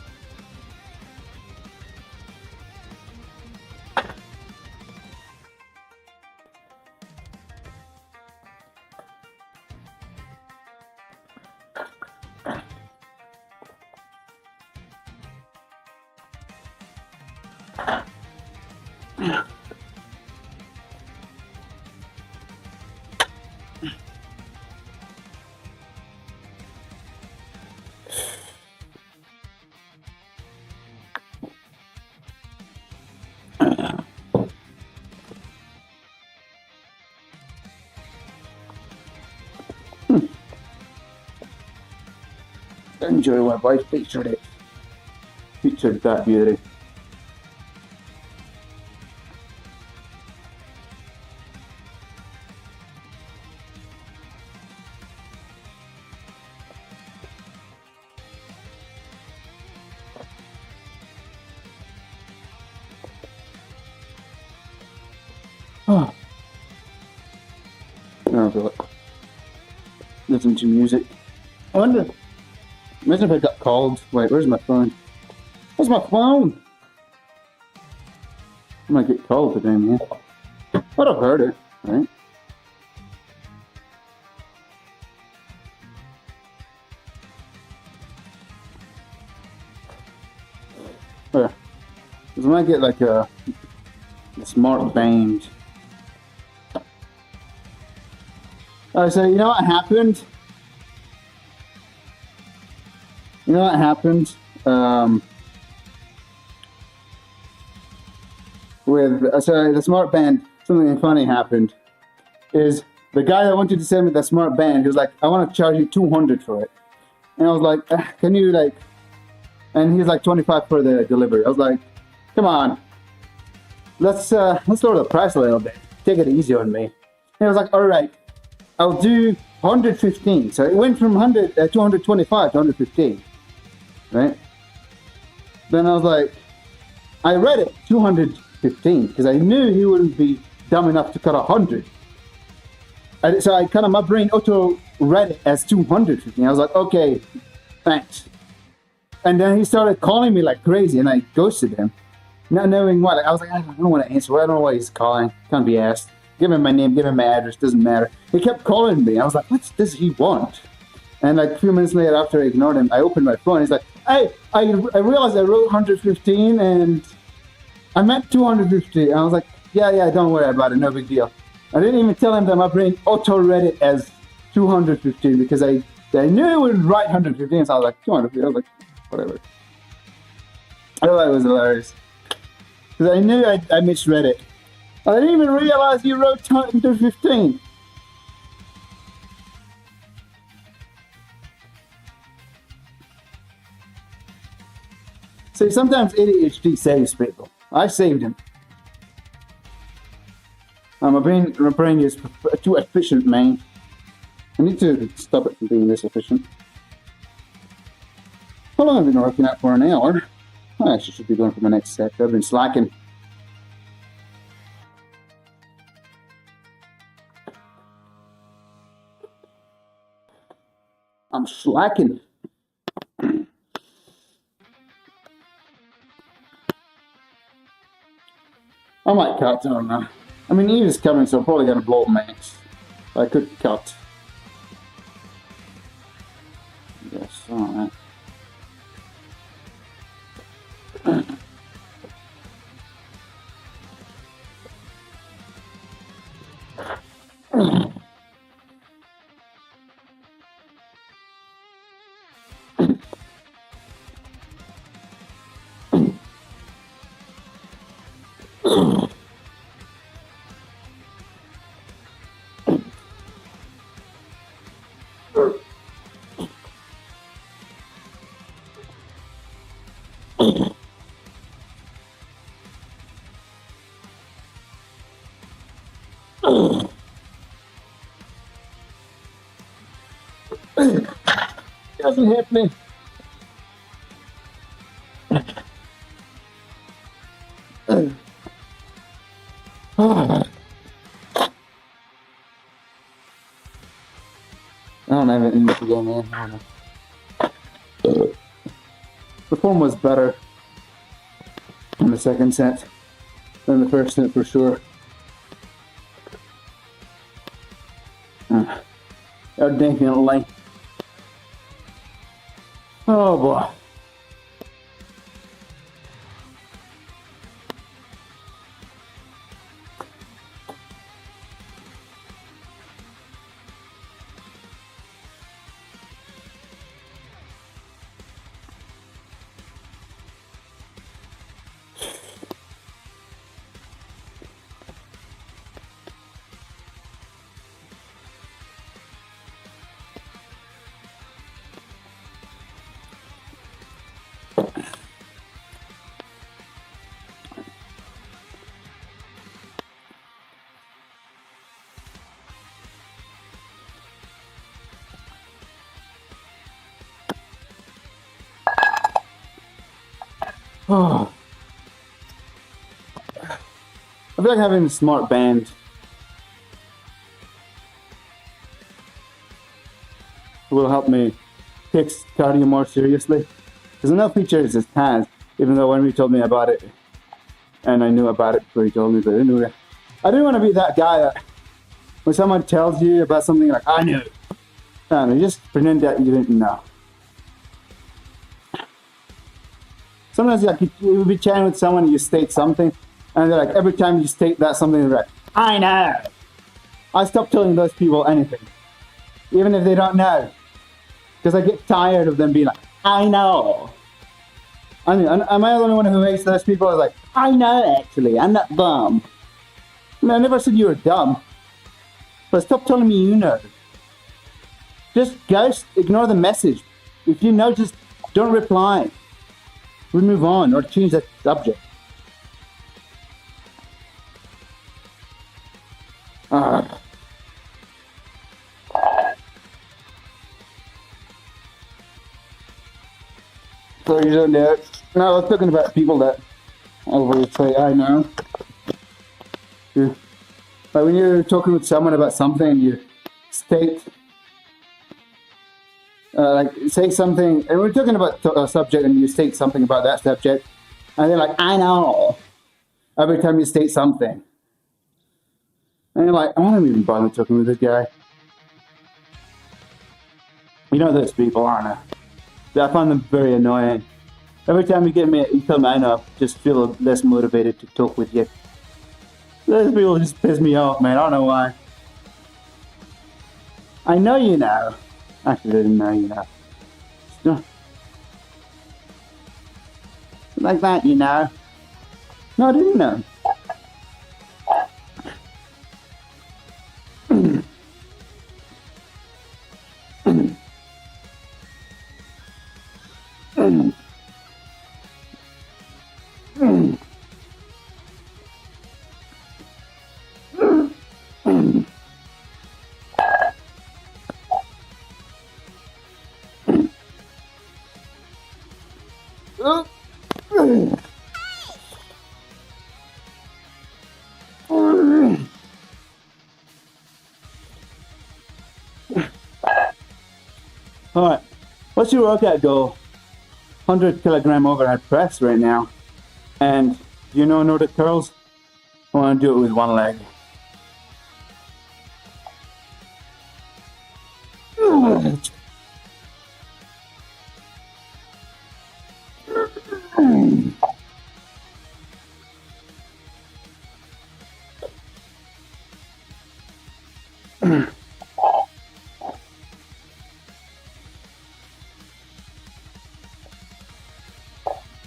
Enjoy what wife featured it. Featured that beauty. Oh, God. Listen to music. I wonder. Imagine if I got called. Wait, where's my phone? Where's my phone? I might get called today, man. But I've heard it, right? Yeah. Because I might get like a smart band. So you know what happened? You know what happened? With sorry, the smart band, something funny happened. Is the guy that wanted to send me the smart band, he was like, I want to charge you 200 for it. And I was like, can you like, and he's like 25 for the delivery. I was like, come on, let's lower the price a little bit. Take it easy on me. And he was like, all right, I'll do 115. So it went from 225 to 115, right? Then I was like, I read it 215 because I knew he wouldn't be dumb enough to cut 100. So I kind of, my brain auto read it as 215. I was like, okay, thanks. And then he started calling me like crazy, and I ghosted him, not knowing what. I was like, I don't want to answer. I don't know why he's calling. Can't be asked. Give him my name, give him my address, doesn't matter. He kept calling me. I was like, what does he want? And like a few minutes later, after I ignored him, I opened my phone. He's like, hey, I realized I wrote 115 and I meant 250. And I was like, yeah, don't worry about it. No big deal. I didn't even tell him that my brain auto-read it as 215 because I knew it would write 115. So I was like, 250. I was like, whatever. I thought it was hilarious. Because I knew I misread it. I didn't even realize you wrote 215. See, sometimes ADHD saves people. I saved him. My brain is too efficient, man. I need to stop it from being this efficient. How long have I been working out for? An hour? I actually should be going for my next set. I've been slacking. I'm slacking. I might cut, I don't know. I mean, Eve is coming, so I'm probably going to blow up max. I could cut. Yes, alright. Doesn't hit me. I don't have it in the game, man. I don't know. The form was better in the second set than the first set for sure. Definitely. Oh boy. Oh. I feel like having a smart band will help me take cardio more seriously. There's enough features it has, even though when he told me about it, and I knew about it before he told me, but anyway, I didn't want to be that guy that when someone tells you about something like, I knew, and you just pretend that you didn't know. Sometimes like you would be chatting with someone and you state something, and they're like, every time you state that something, they're like, I know. I stop telling those people anything, even if they don't know, because I get tired of them being like, I know. I mean, am I the only one who hates those people? I was like, I know actually, I'm not dumb. I mean, I never said you were dumb, but stop telling me you know. Just ghost, ignore the message. If you know, just don't reply. We move on or change that subject. So you don't know. No, I was talking about people that always say, I know. Yeah. Like when you're talking with someone about something, you state, like say something, and we're talking about a subject and you state something about that subject, and they're like, I know, every time you state something. And you're like, I don't even bother talking with this guy. You know those people, aren't I? I find them very annoying. Every time you tell me I know, I just feel less motivated to talk with you. Those people just piss me off, man. I don't know why. I know you know. Actually, I didn't know you know. It's like that, you know. No, I didn't know. Alright, what's your workout goal? 100 kilogram overhead press right now. And do you know Nordic curls? I want to do it with one leg.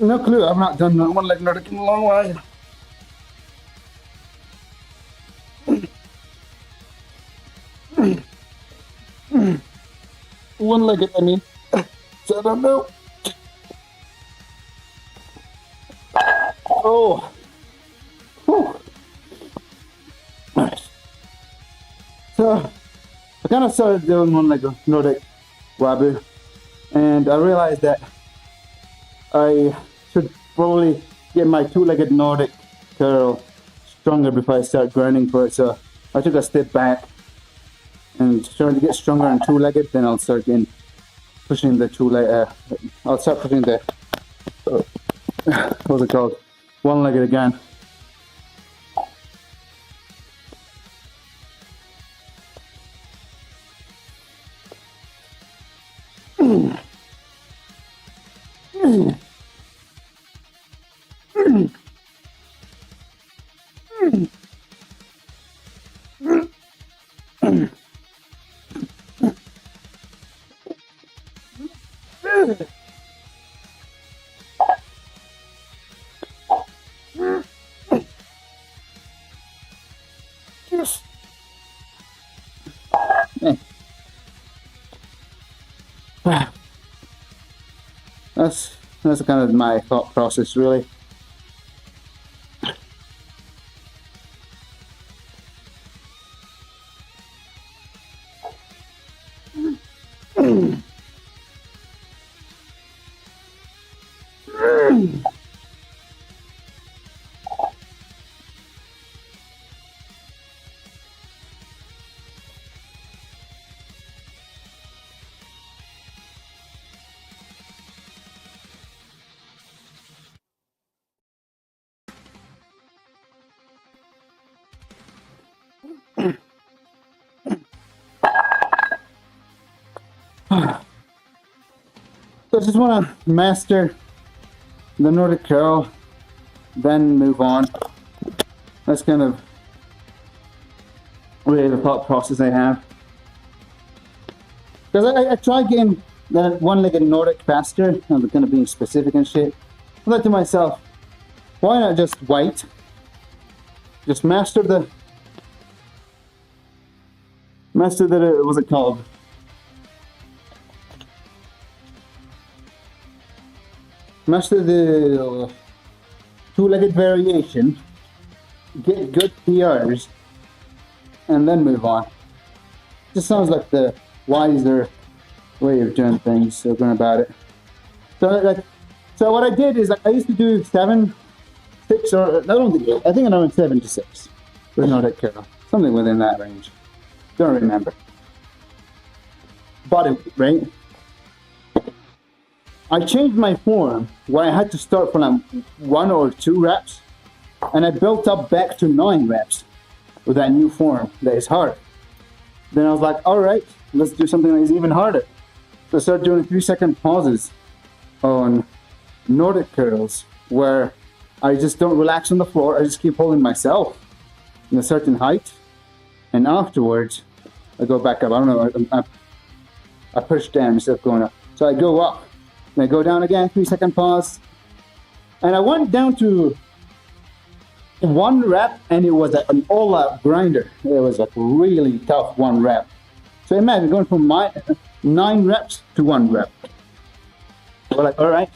No clue, I've not done one leg Nordic in a long while. One legged, I mean. So I don't know. Oh. Whew. Nice. So I kind of started doing one leg Nordic wabu, and I realized that I should probably get my two-legged Nordic curl stronger before I start grinding for it. So I took a step back and trying to get stronger on two-legged. Then I'll start pushing the I'll start pushing the what's it called? One-legged again. That's kind of my thought process, really. So I just want to master the Nordic curl, then move on. That's kind of really the thought process I have. Because I tried getting that one-legged Nordic faster, I'm kind of being specific and shit. I thought to myself, why not just wait? Just master the, what's it called? Master the two-legged variation, get good PRs, and then move on. Just sounds like the wiser way of doing things, so going about it. So what I did is I used to do 7, 6, or I don't think 8. I think around 7 to 6 with Nordic curl, something within that range. Don't remember. Body weight, right? I changed my form where I had to start from like 1 or 2 reps, and I built up back to 9 reps with that new form that is hard. Then I was like, all right, let's do something that is even harder. So I started doing 3-second pauses on Nordic curls where I just don't relax on the floor. I just keep holding myself in a certain height, and afterwards I go back up. I don't know, I push down instead of going up. So I go up, then I go down again, 3-second pause, and I went down to 1 rep, and it was an all-out grinder. It was like really tough 1 rep. So imagine going from 9 reps to 1 rep. We're like, all right,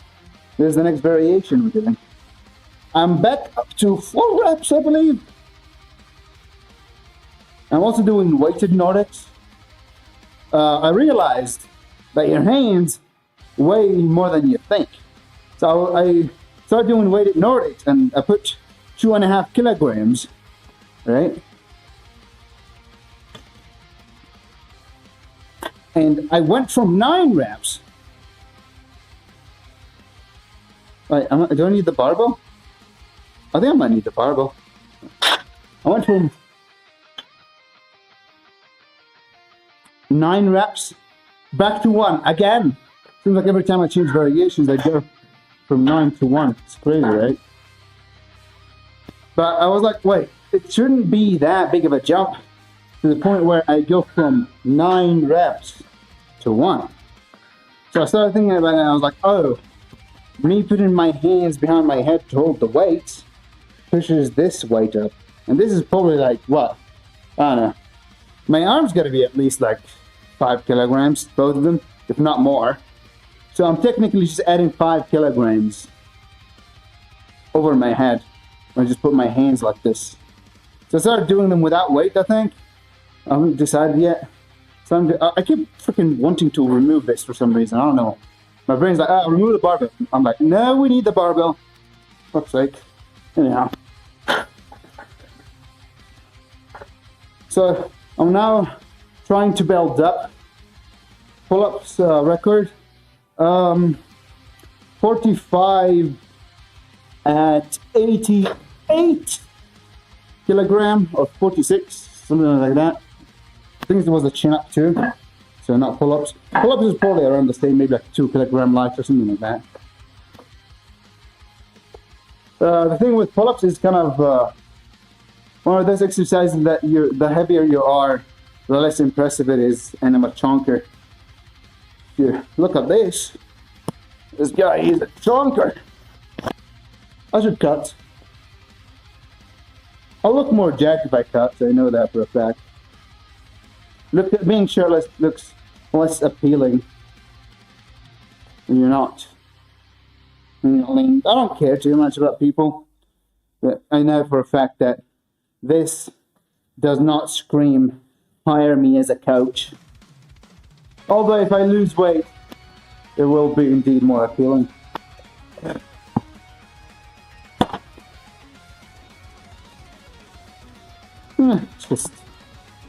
there's the next variation we're doing. I'm back up to 4 reps, I believe. I'm also doing weighted Nordics. I realized that your hands weigh more than you think. So I started doing weighted Nordics, and I put 2.5 kilograms, right? And I went from 9 reps. Wait, do I need the barbell? I think I might need the barbell. I went from 9 reps back to 1 again. Seems like every time I change variations, I go from 9 to 1. It's crazy, right? But I was like, wait, it shouldn't be that big of a jump to the point where I go from 9 reps to 1. So I started thinking about it, and I was like, oh, me putting my hands behind my head to hold the weights pushes this weight up. And this is probably like, what? I don't know. My arms got to be at least like 5 kilograms, both of them, if not more. So I'm technically just adding 5 kilograms over my head. I just put my hands like this. So I started doing them without weight, I think. I haven't decided yet. So I keep freaking wanting to remove this for some reason. I don't know. My brain's like, oh, remove the barbell. I'm like, no, we need the barbell. Fuck's sake. Anyhow. So I'm now trying to build up pull-ups record. 45 at 88 kilogram or 46, something like that. I think it was a chin-up too, so not pull-ups. Pull-ups is probably around the same, maybe like 2 kilogram light or something like that. The thing with pull-ups is kind of one of those exercises that the heavier you are, the less impressive it is, and I'm a chonker. Here, look at this. This guy is a chonker. I should cut. I'll look more jacked if I cut, so I know that for a fact. Look at being shirtless looks less appealing when you're not. When you're lean. I don't care too much about people, but I know for a fact that this does not scream, hire me as a coach. Although if I lose weight, it will be indeed more appealing. It's just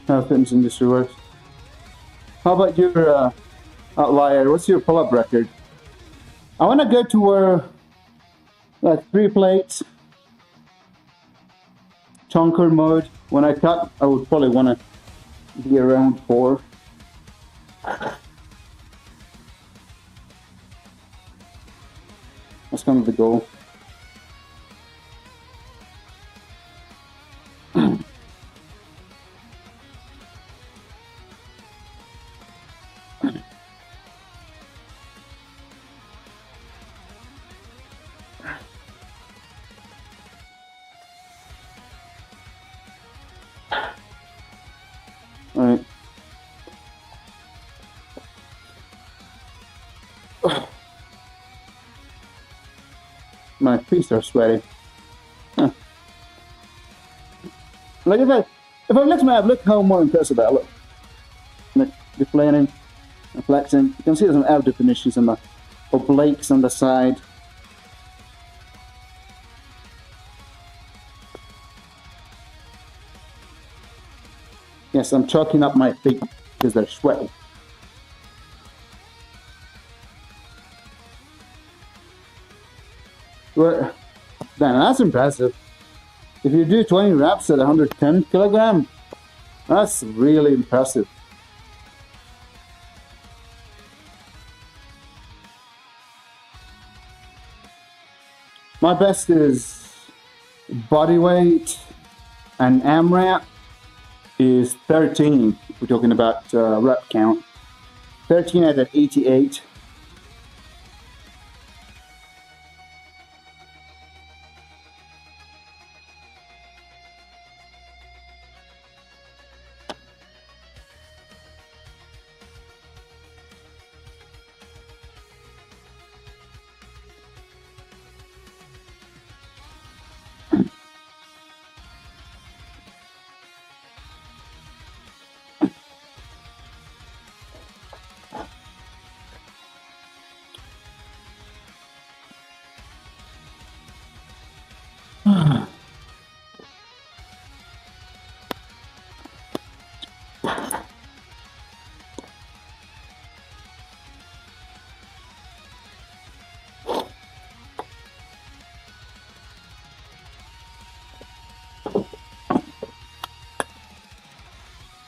how the fitness industry works. How about your outlier? What's your pull-up record? I want to go to where like 3 plates, chonker mode. When I cut, I would probably want to be around 4. kind of the goal. Alright. My feet are sweaty. Huh. Like if I lift my ab, look how more impressive I look. Like deflating and flexing. You can see some ab definitions on the obliques on the side. Yes, I'm chalking up my feet because they're sweaty. Well, damn, that's impressive. If you do 20 reps at 110 kilogram, that's really impressive. My best is body weight and AMRAP is 13. If we're talking about rep count. 13 at an 88.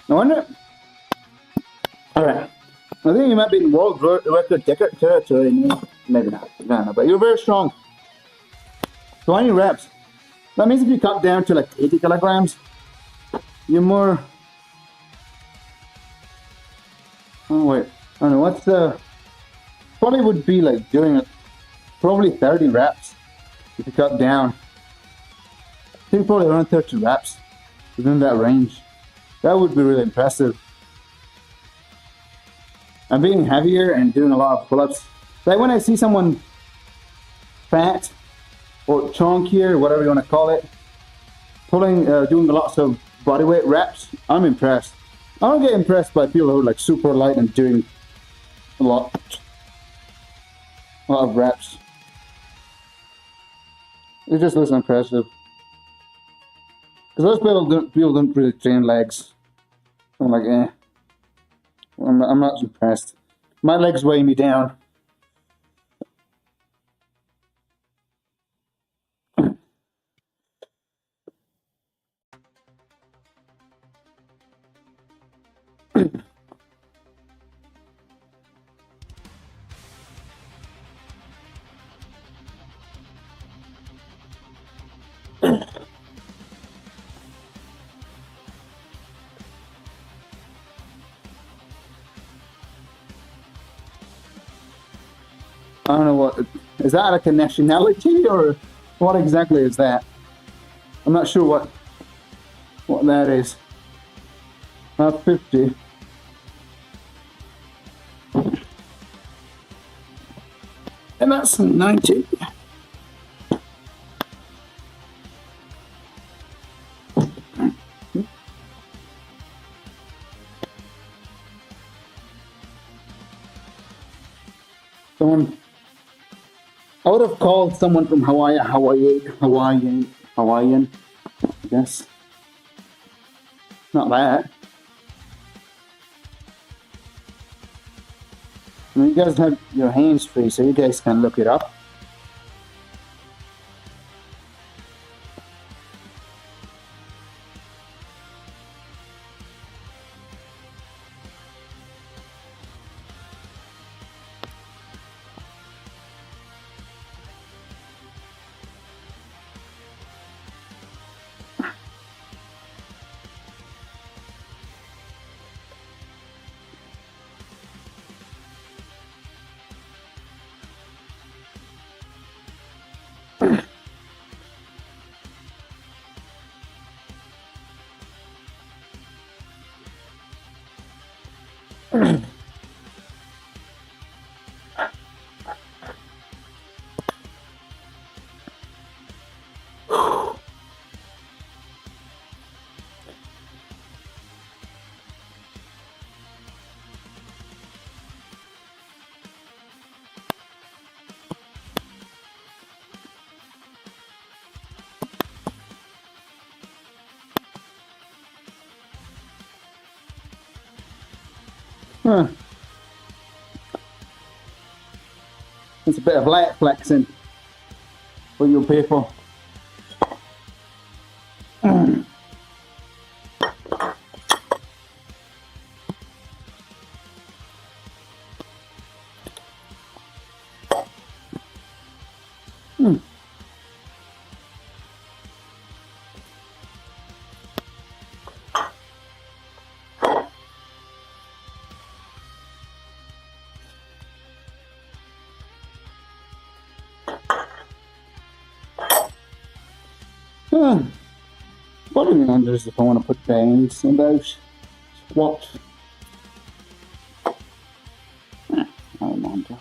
No wonder. Alright. I think you might be in world record territory. Maybe not. I don't know. But you're very strong. 20 reps. That means if you cut down to like 80 kilograms, you're more. Oh, wait. I don't know. What's the. Probably would be like doing it. Probably 30 reps if you cut down. I think probably around 30 reps within that range. That would be really impressive. And being heavier and doing a lot of pull-ups. Like when I see someone fat or chunkier, whatever you want to call it, doing lots of bodyweight reps, I'm impressed. I don't get impressed by people who are like super light and doing a lot of reps. It just looks impressive. Because those people don't really train legs. I'm like, eh. I'm not impressed. My legs weigh me down. I don't know what, is that like a nationality or what exactly is that? I'm not sure what that is. 50. And that's 90. I would have called someone from Hawaiian, I guess. Not that. I mean, you guys have your hands free, so you guys can look it up. Huh. It's a bit of light flexing for you people. What do you wonder is if I want to put bands in those squats? I don't wonder.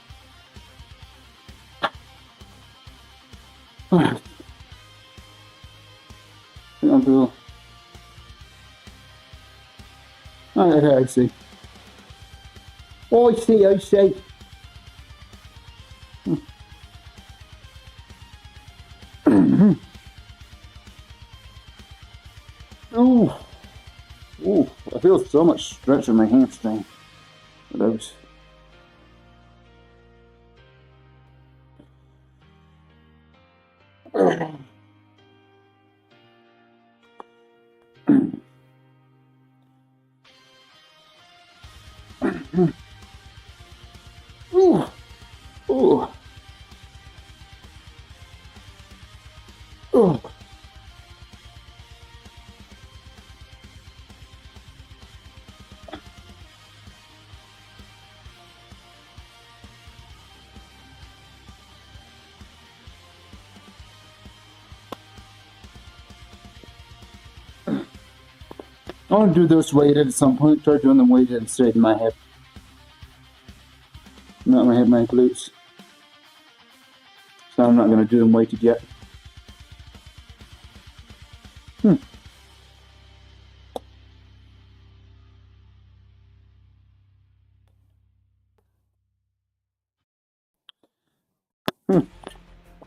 Okay, I see. Oh, I see. Oh, oh, I feel so much stretch in my hamstring. Those. Oh, oh, oh. I want to do those weighted at some point. Try doing them weighted and straighten my hip. Not my hip, my glutes. So I'm not going to do them weighted yet.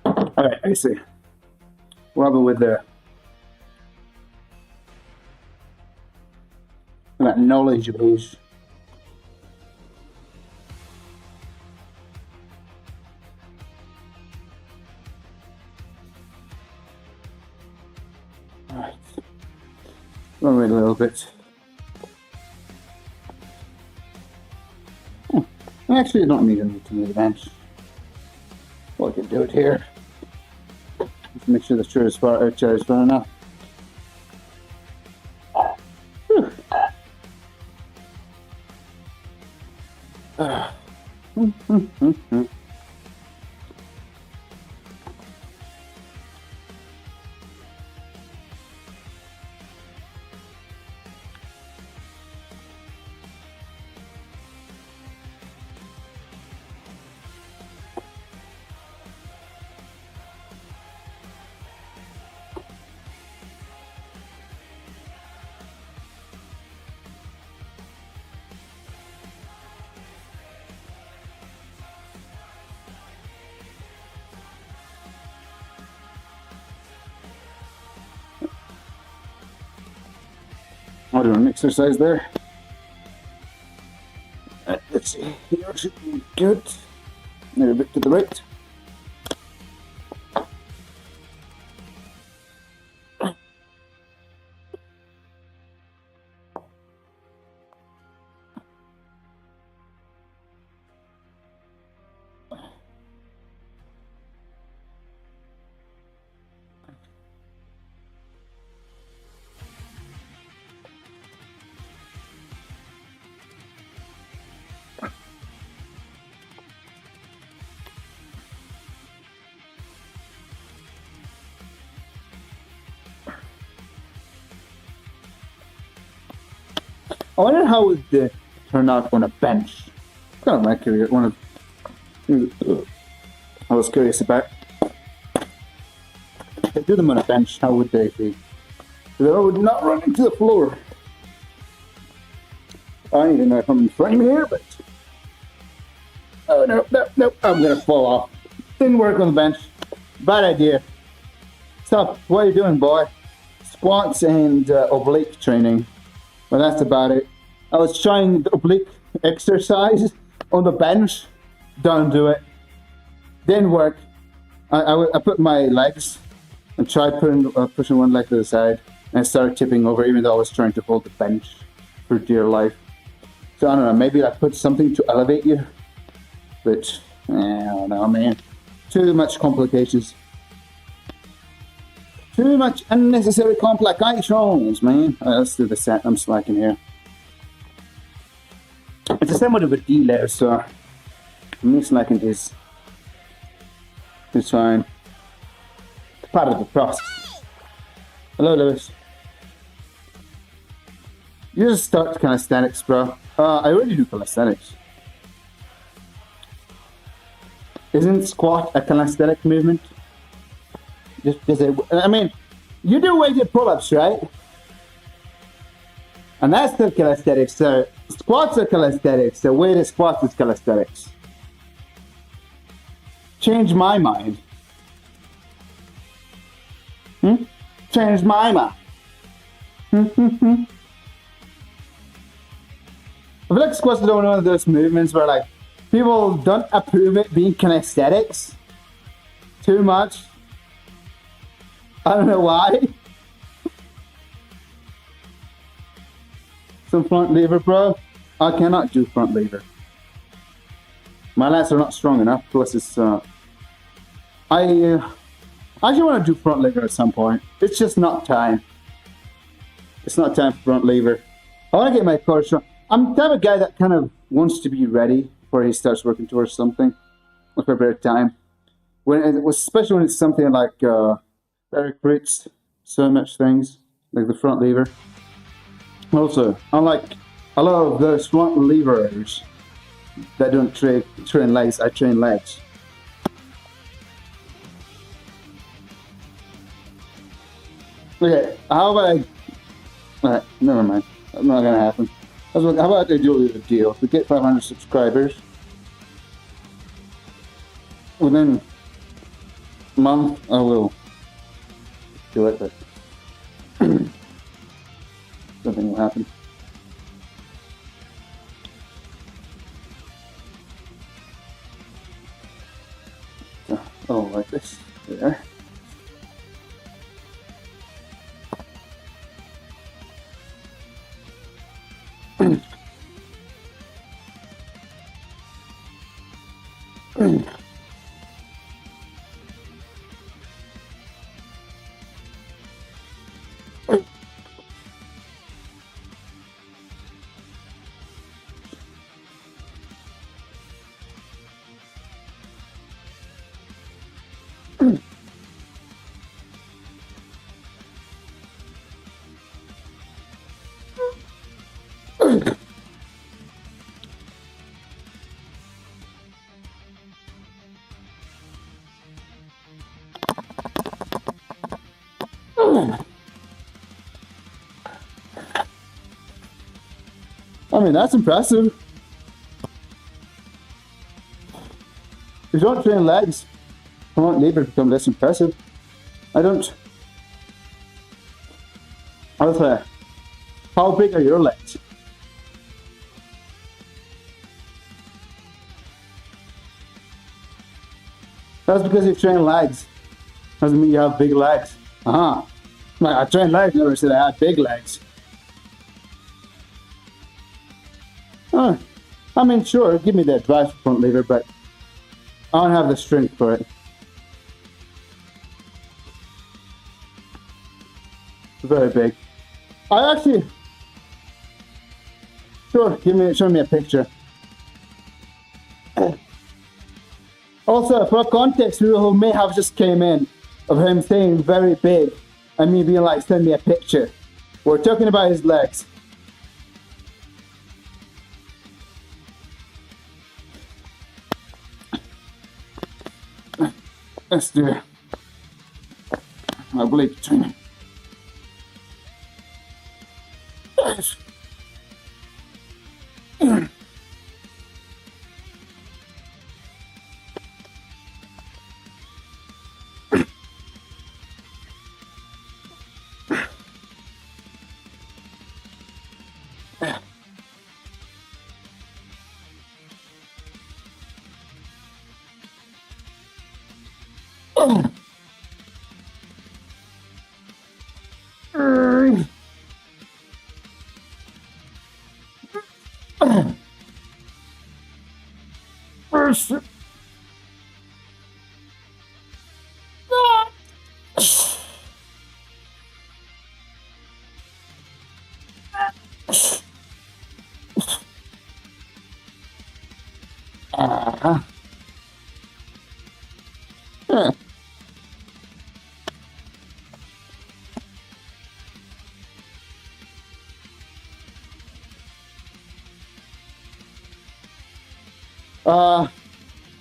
Alright, I see. We'll have it with that knowledge of his. Alright. We'll wait a little bit. Actually, I don't need to move the bench. Well, I can do it here. Just make sure the chair is far enough. I'll do an exercise there. Let's see, here should be good. Maybe a bit to the right. I wonder how the turn out on a bench? Kind of my curious. I was curious about. If they do them on a bench, how would they be? They would not run into the floor. I need to know if I'm in frame here, but oh no, I'm gonna fall off. Didn't work on the bench. Bad idea. Stop. What are you doing, boy? Squats and oblique training. Well, that's about it. I was trying the oblique exercise on the bench. Don't do it. Didn't work. I put my legs and tried pushing one leg to the side, and I started tipping over, even though I was trying to hold the bench for dear life. So I don't know. Maybe I put something to elevate you, but I don't know, man. Too much complications. Too much unnecessary complications, man. Alright, let's do the set. I'm slacking here. It's a somewhat of a delay, so me slacking is fine. It's part of the process. Hello, Lewis. You just start calisthenics, bro. I already do calisthenics. Isn't squat a calisthenic movement? I mean, you do weighted pull-ups, right? And that's still calisthenics. So squats are calisthenics. So weighted squats is calisthenics. Change my mind. Change my mind. I feel like squats are one of those movements where like people don't approve it being kinesthetics too much. I don't know why. Some front lever, bro. I cannot do front lever. My lats are not strong enough. Plus, it's I actually want to do front lever at some point. It's just not time. It's not time for front lever. I want to get my core strong. I'm the type of guy that kind of wants to be ready before he starts working towards something. Look for a bit of time. Especially when it's something like that recruits so much things, like the front lever. Also, unlike a lot of those front levers that don't train legs, I train legs. Okay, how about I... Alright, never mind. That's not gonna happen. How about I do a deal? We get 500 subscribers. Within a month, I will do it, but nothing will happen. Oh, like this. There. I mean, that's impressive. If you don't train legs, I want labor to become less impressive. I don't. I'll say, how big are your legs? That's because you train legs. Doesn't mean you have big legs. I train legs, never said I had big legs. I mean, sure, give me that drive front lever, but I don't have the strength for it. Very big. I actually... Sure, show me a picture. Also, for context, people who may have just came in of him saying very big and me being like, send me a picture. We're talking about his legs. Let's do oblique training. Yes.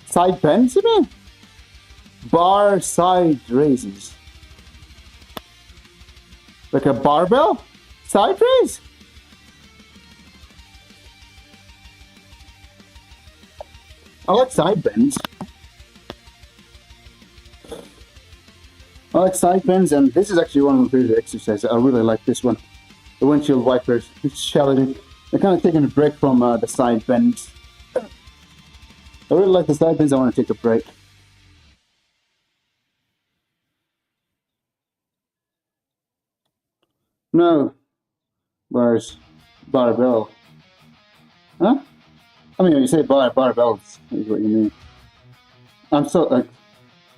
Side bends, you mean? Bar side raises. Like a barbell side raise? I like side bends. I like side bends, and this is actually one of my favorite exercises. I really like this one. The windshield wipers. It's challenging. They're kind of taking a break from the side bends. I really like the side bends. I want to take a break. No. Bars. Barbell. Huh? I mean, when you say barbells, is what you mean. I'm so, like,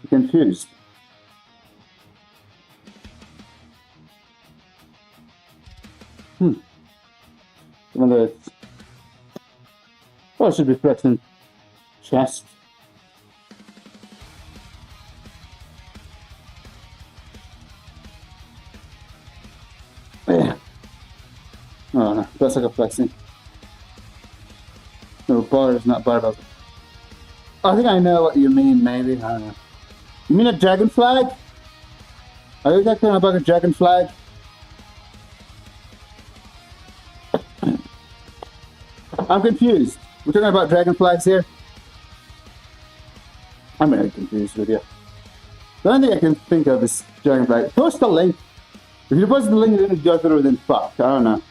confused. Whether it's... Oh, it should be flexing chest. Yeah. Oh no, that's like a flexing. No, bars, not barbells. I think I know what you mean, maybe. I don't know. You mean a dragon flag? Are you talking about a dragon flag? I'm confused. We're talking about dragon flags here? I'm really confused with you. The only thing I can think of is dragon flag. Post the link. If you post the link, you didn't go through, then fuck. I don't know.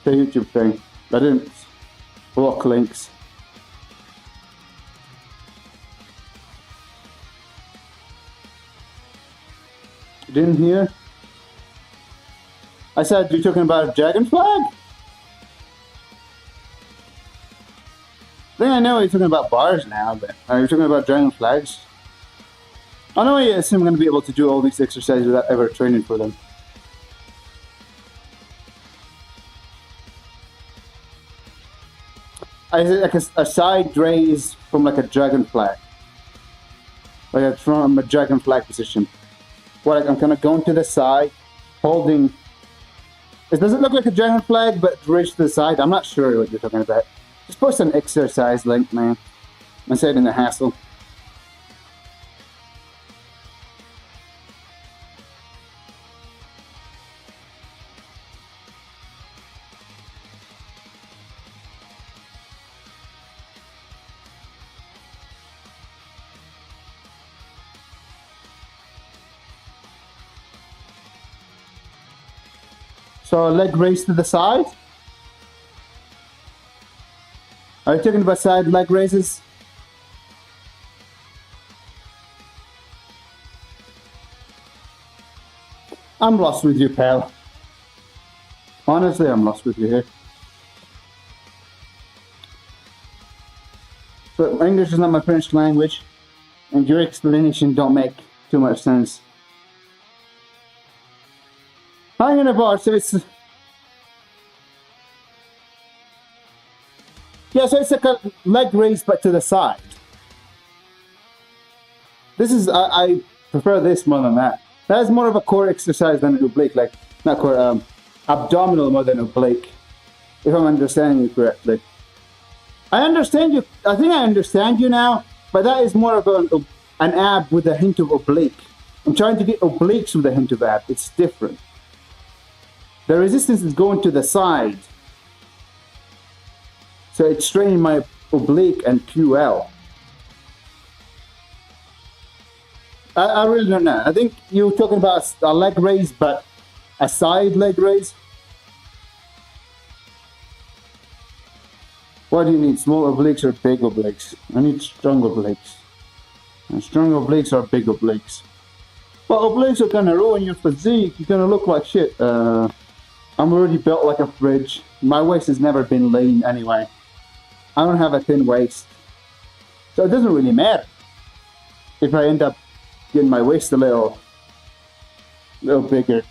It's a YouTube thing. I didn't block links. You didn't hear? I said, you're talking about a dragon flag? I think I know you're talking about bars now, but are you talking about dragon flags? I know you assume I'm going to be able to do all these exercises without ever training for them. I said like a side raise from like a dragon flag. Like from a dragon flag position. Where like I'm kind of going to the side, holding... It doesn't look like a dragon flag, but raised to the side. I'm not sure what you're talking about. Just post an exercise link, man. I said in the hassle. So leg raise to the side. Are you talking about side leg raises? I'm lost with you, pal. Honestly, I'm lost with you here. But English is not my French language, and your explanation don't make too much sense. Hanging a bar, so it's... Yeah, so it's like a leg raise, but to the side. This is, I prefer this more than that. That is more of a core exercise than an oblique, like, not core, abdominal more than oblique, if I'm understanding you correctly. I understand you, I think I understand you now, but that is more of an an ab with a hint of oblique. I'm trying to get obliques with a hint of ab. It's different. The resistance is going to the side. So it's straining my oblique and QL. I really don't know. I think you're talking about a leg raise, but a side leg raise. What do you need? Small obliques or big obliques? I need strong obliques. And strong obliques or big obliques. But obliques are gonna ruin your physique. You're gonna look like shit. I'm already built like a fridge. My waist has never been lean anyway. I don't have a thin waist. So it doesn't really matter if I end up getting my waist a little bigger.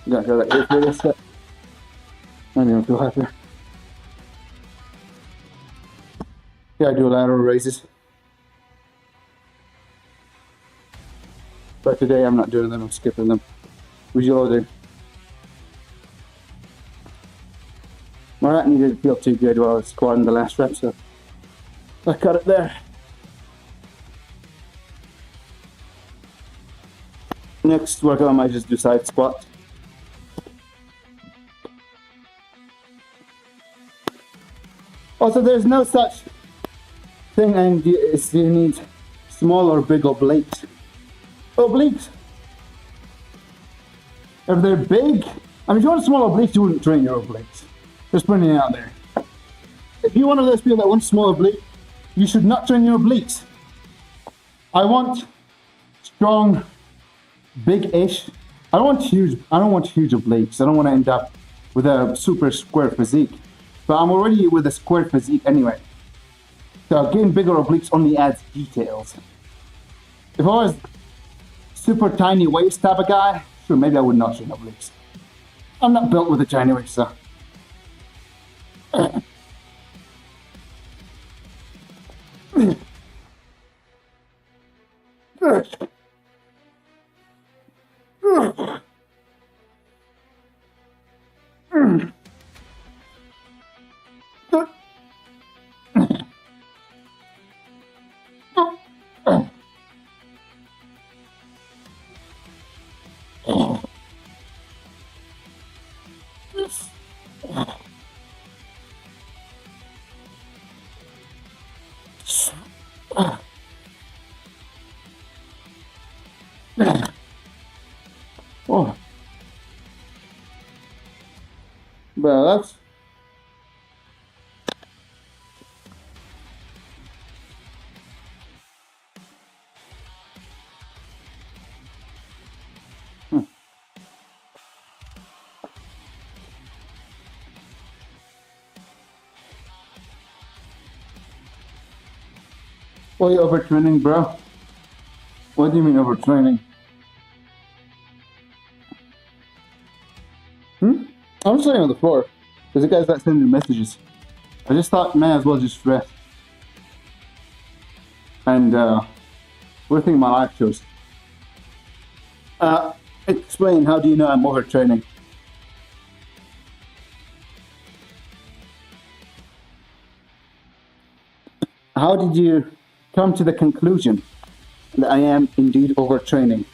Gotta go like this for this step. I don't even feel happy. Yeah, I do lateral raises. But today I'm not doing them, I'm skipping them. Would you all do? My rat didn't feel too good while I was squatting the last rep, so I cut it there. Next workout I might just do side squat. Also, there's no such thing and you need small or big obliques. Obliques, if they're big, I mean, if you want a small oblique, you wouldn't train your obliques. Just putting it out there. If you're one of those people that want small oblique, you should not train your obliques. I want strong, big-ish. I don't want huge obliques. I don't want to end up with a super square physique. But I'm already with a square physique anyway. So getting bigger obliques only adds details. If I was super tiny waist type of guy, sure, maybe I would not train obliques. I'm not built with a tiny waist, so. Oh. Well, that's Why are you overtraining, bro? What do you mean overtraining? I'm just laying on the floor. There's a guy's not sending messages. I just thought, may as well just rest. And, what do you think of my live shows? Explain, how do you know I'm overtraining? How did you come to the conclusion that I am indeed overtraining?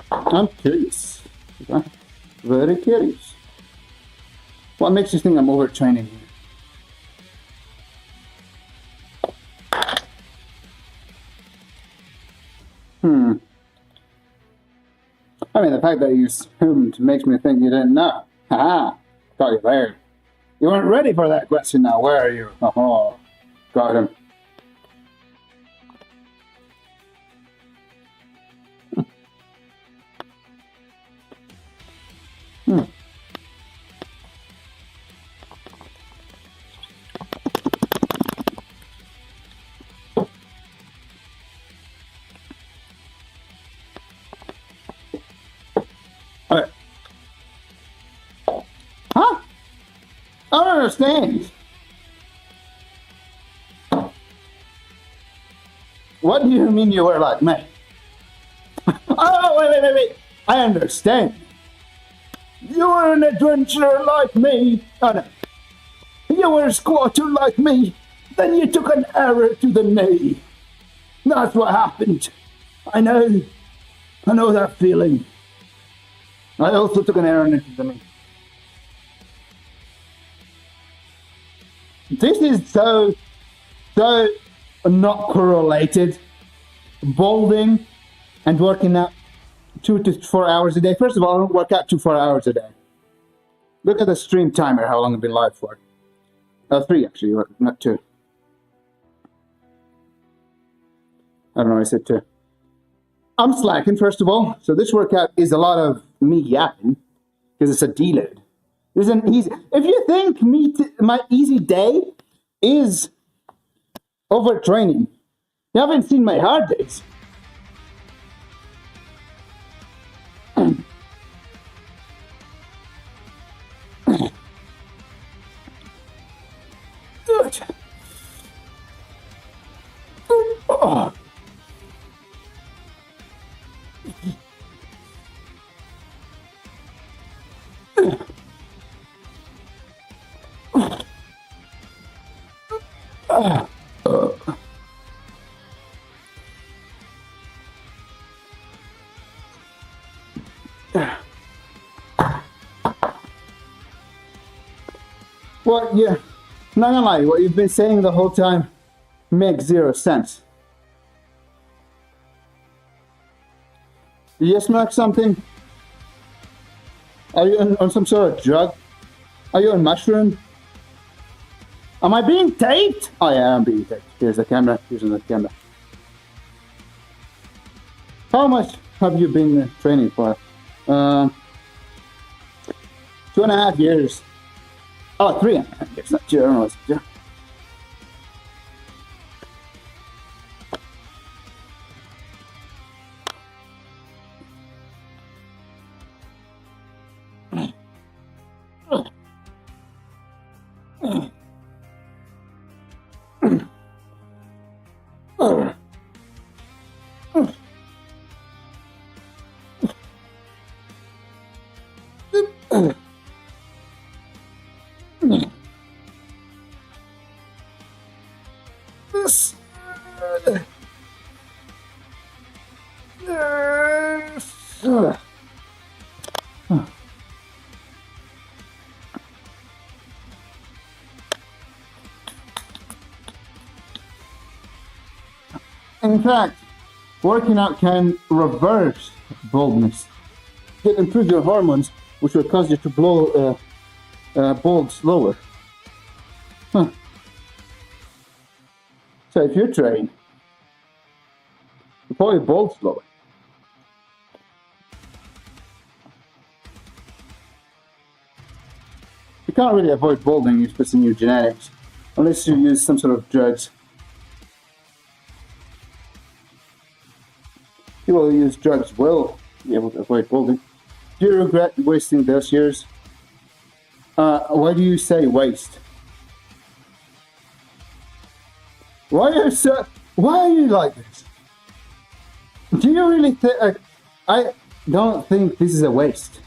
I'm curious. Very curious. What makes you think I'm overtraining you? fact that you assumed makes me think you didn't know. Haha, got you there. You weren't ready for that question now, were you? Oh, got him. Alright. Huh? I don't understand. What do you mean you were like me? Oh, wait. I understand. You were an adventurer like me. Oh, no. You were a squatter like me. Then you took an arrow to the knee. That's what happened. I know that feeling. I also took an arrow to the knee. This is so not correlated. Balding and working out 2 to 4 hours a day. First of all, I don't work out 2 to 4 hours a day. Look at the stream timer, how long I've been live for. 3 actually, not 2. I don't know, I said 2. I'm slacking, first of all. So this workout is a lot of me yapping, because it's a deload. There's an easy. If you think my easy day is overtraining, you haven't seen my hard days. Well, yeah, not gonna lie, what you've been saying the whole time makes 0 sense. Do you smoke something? Are you on some sort of drug? Are you on mushroom? Am I being taped? Oh yeah, I'm being taped. Here's the camera. Here's the camera. How much have you been training for? 2.5 years. Oh, 3.5 years. Not 2. I don't know. Yeah. In fact, working out can reverse baldness. It can improve your hormones, which will cause you to blow bald slower. Huh. So if you train, you'll probably bald slower. You can't really avoid balding if it's in your genetics, unless you use some sort of drugs. People who use drugs will be able to avoid balding. Do you regret wasting those years? Why do you say waste? Why are you like this? Do you really think? I don't think this is a waste.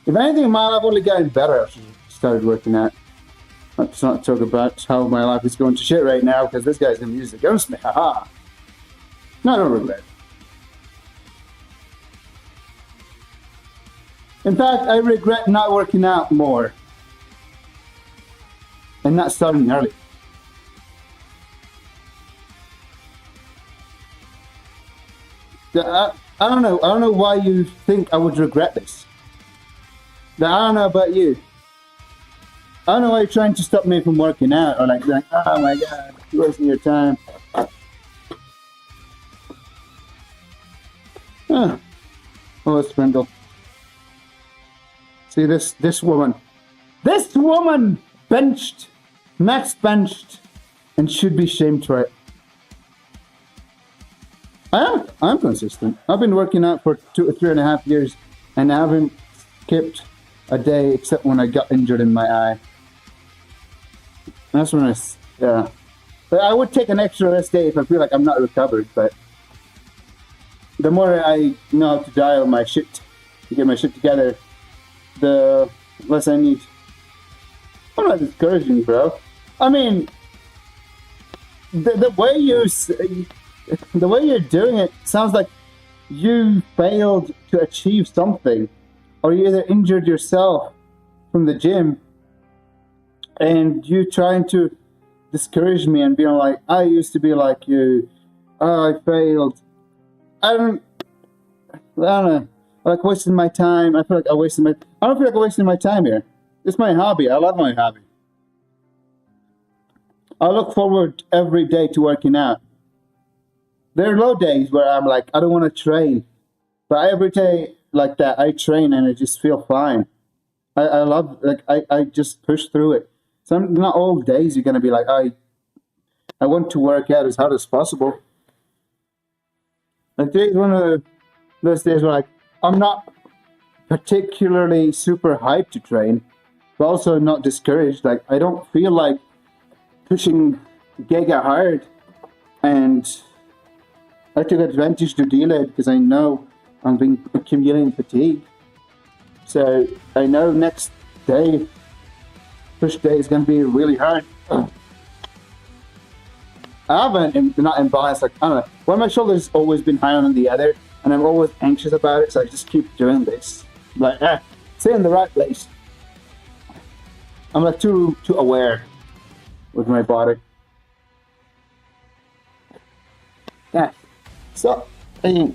If anything, in my life only gotten better after I started working out. Let's not talk about how my life is going to shit right now because this guy's gonna use it against me. Haha. No, I don't regret. In fact, I regret not working out more and not starting early. I don't know. I don't know why you think I would regret this. Now, I don't know about you. I don't know why you're trying to stop me from working out, or like, oh my god, you're wasting your time. Huh. Oh, Sprindle. See this woman. This woman benched, max benched, and should be shamed for it. I'm consistent. I've been working out for 3.5 years, and I haven't skipped a day except when I got injured in my eye. That's when yeah. But I would take an extra rest day if I feel like I'm not recovered, but the more I know how to dial my shit, to get my shit together, the less I need. I'm not discouraging, bro. I mean, the way you're doing it sounds like you failed to achieve something, or you either injured yourself from the gym, and you trying to discourage me and being like, I used to be like you. Oh, I failed. I don't know. I like wasting my time. I feel like I don't feel like I'm wasting my time here. It's my hobby. I love my hobby. I look forward every day to working out. There are low days where I'm like, I don't want to train. But every day like that, I train and I just feel fine. I love, like, I just push through it. Not all days you're going to be like, I want to work out as hard as possible. Like today's one of those days where like, I'm not particularly super hyped to train, but also not discouraged. Like, I don't feel like pushing giga hard, and I took advantage to delay it because I know I'm being accumulating fatigue. So I know next day, push day is going to be really hard. I haven't not imbalanced, like, I don't know. One of my shoulders always been higher than the other, and I'm always anxious about it, so I just keep doing this. Like, stay in the right place. I'm like too aware with my body. Yeah. So, yeah.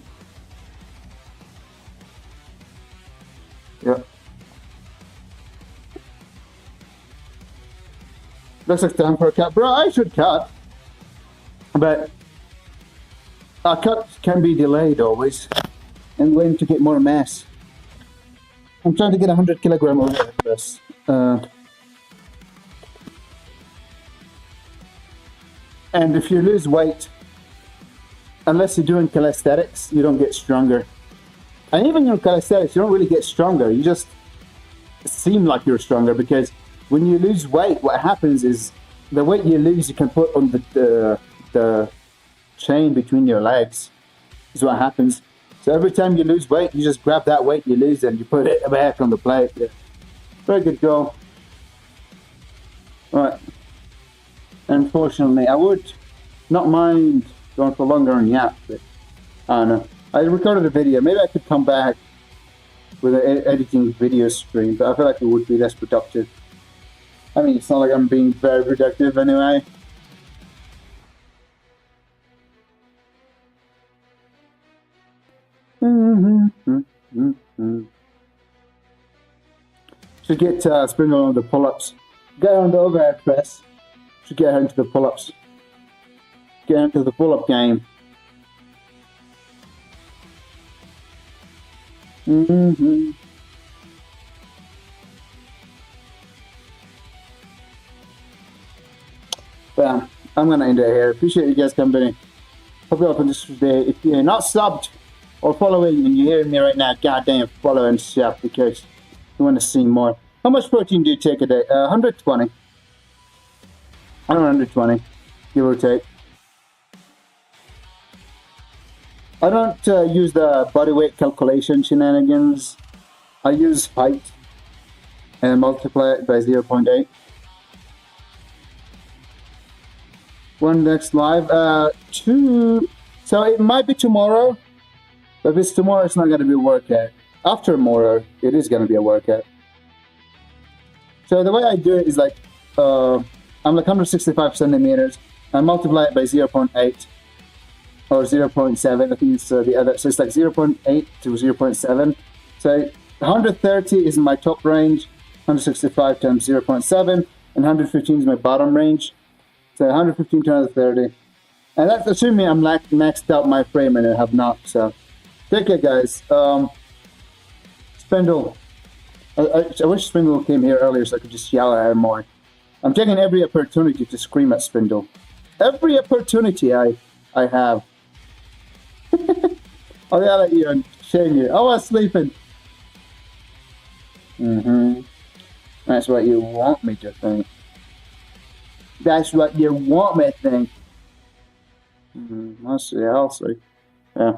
Looks like time for a cut. Bro, I should cut. But a cut can be delayed always. And waiting to get more mass. I'm trying to get 100 kilogram over this. And if you lose weight, unless you're doing calisthenics, you don't get stronger. And even in calisthenics, you don't really get stronger. You just seem like you're stronger, because when you lose weight, what happens is the weight you lose, you can put on the chain between your legs. Is what happens. So every time you lose weight, you just grab that weight you lose and you put it back on the plate. Yeah. Very good goal. Right. Unfortunately, I would not mind going for longer on Yap, but I don't know. I recorded a video. Maybe I could come back with an editing video stream, but I feel like it would be less productive. I mean, it's not like I'm being very productive anyway. Should get Springle on the pull-ups. Get her on the overhead press. Should get her into the pull-ups. Get her into the pull-up game. But I'm gonna end it here. Appreciate you guys coming in. Hope you all have this today. If you're not subbed or following and you're hearing me right now, goddamn follow and sub, because you want to see more. How much protein do you take a day? 120. I don't know, 120, give or take. I don't use the body weight calculation shenanigans. I use height and multiply it by 0.8. When next live? 2. So it might be tomorrow. But if it's tomorrow, it's not going to be a workout. After tomorrow, it is going to be a workout. So the way I do it is like, I'm like 165 centimeters. I multiply it by 0.8. or 0.7. I think it's the other. So it's like 0.8 to 0.7. So 130 is my top range, 165 times 0.7, and 115 is my bottom range. So 115 to 130. And that's assuming I'm maxed out my frame, and I have not. So take care, guys. Spindle. I wish Spindle came here earlier so I could just yell at her more. I'm taking every opportunity to scream at Spindle. Every opportunity I have. I'll yell at you and shame you. I was sleeping. That's what you want me to think. That's what you want me to think. I'll see. Yeah.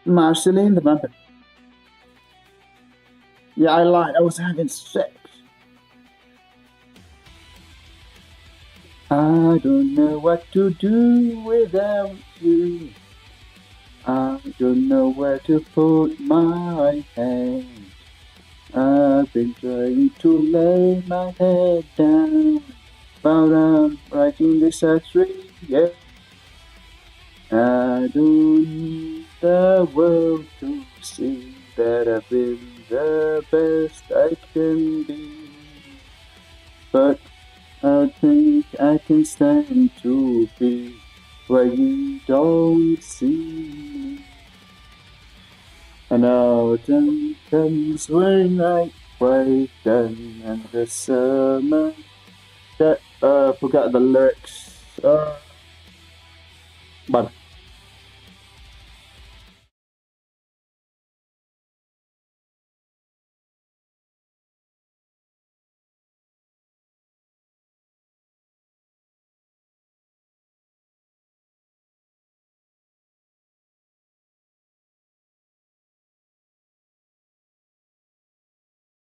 Marceline the vampire. Yeah, I lied. I was having sex. I don't know what to do without you. I don't know where to put my head. I've been trying to lay my head down, but I'm writing this at 3 yeah. I don't need the world to see that I've been the best I can be, but I think I can stand to be where you don't see me. And autumn comes when night quite done, and the summer that forgot the lyrics. But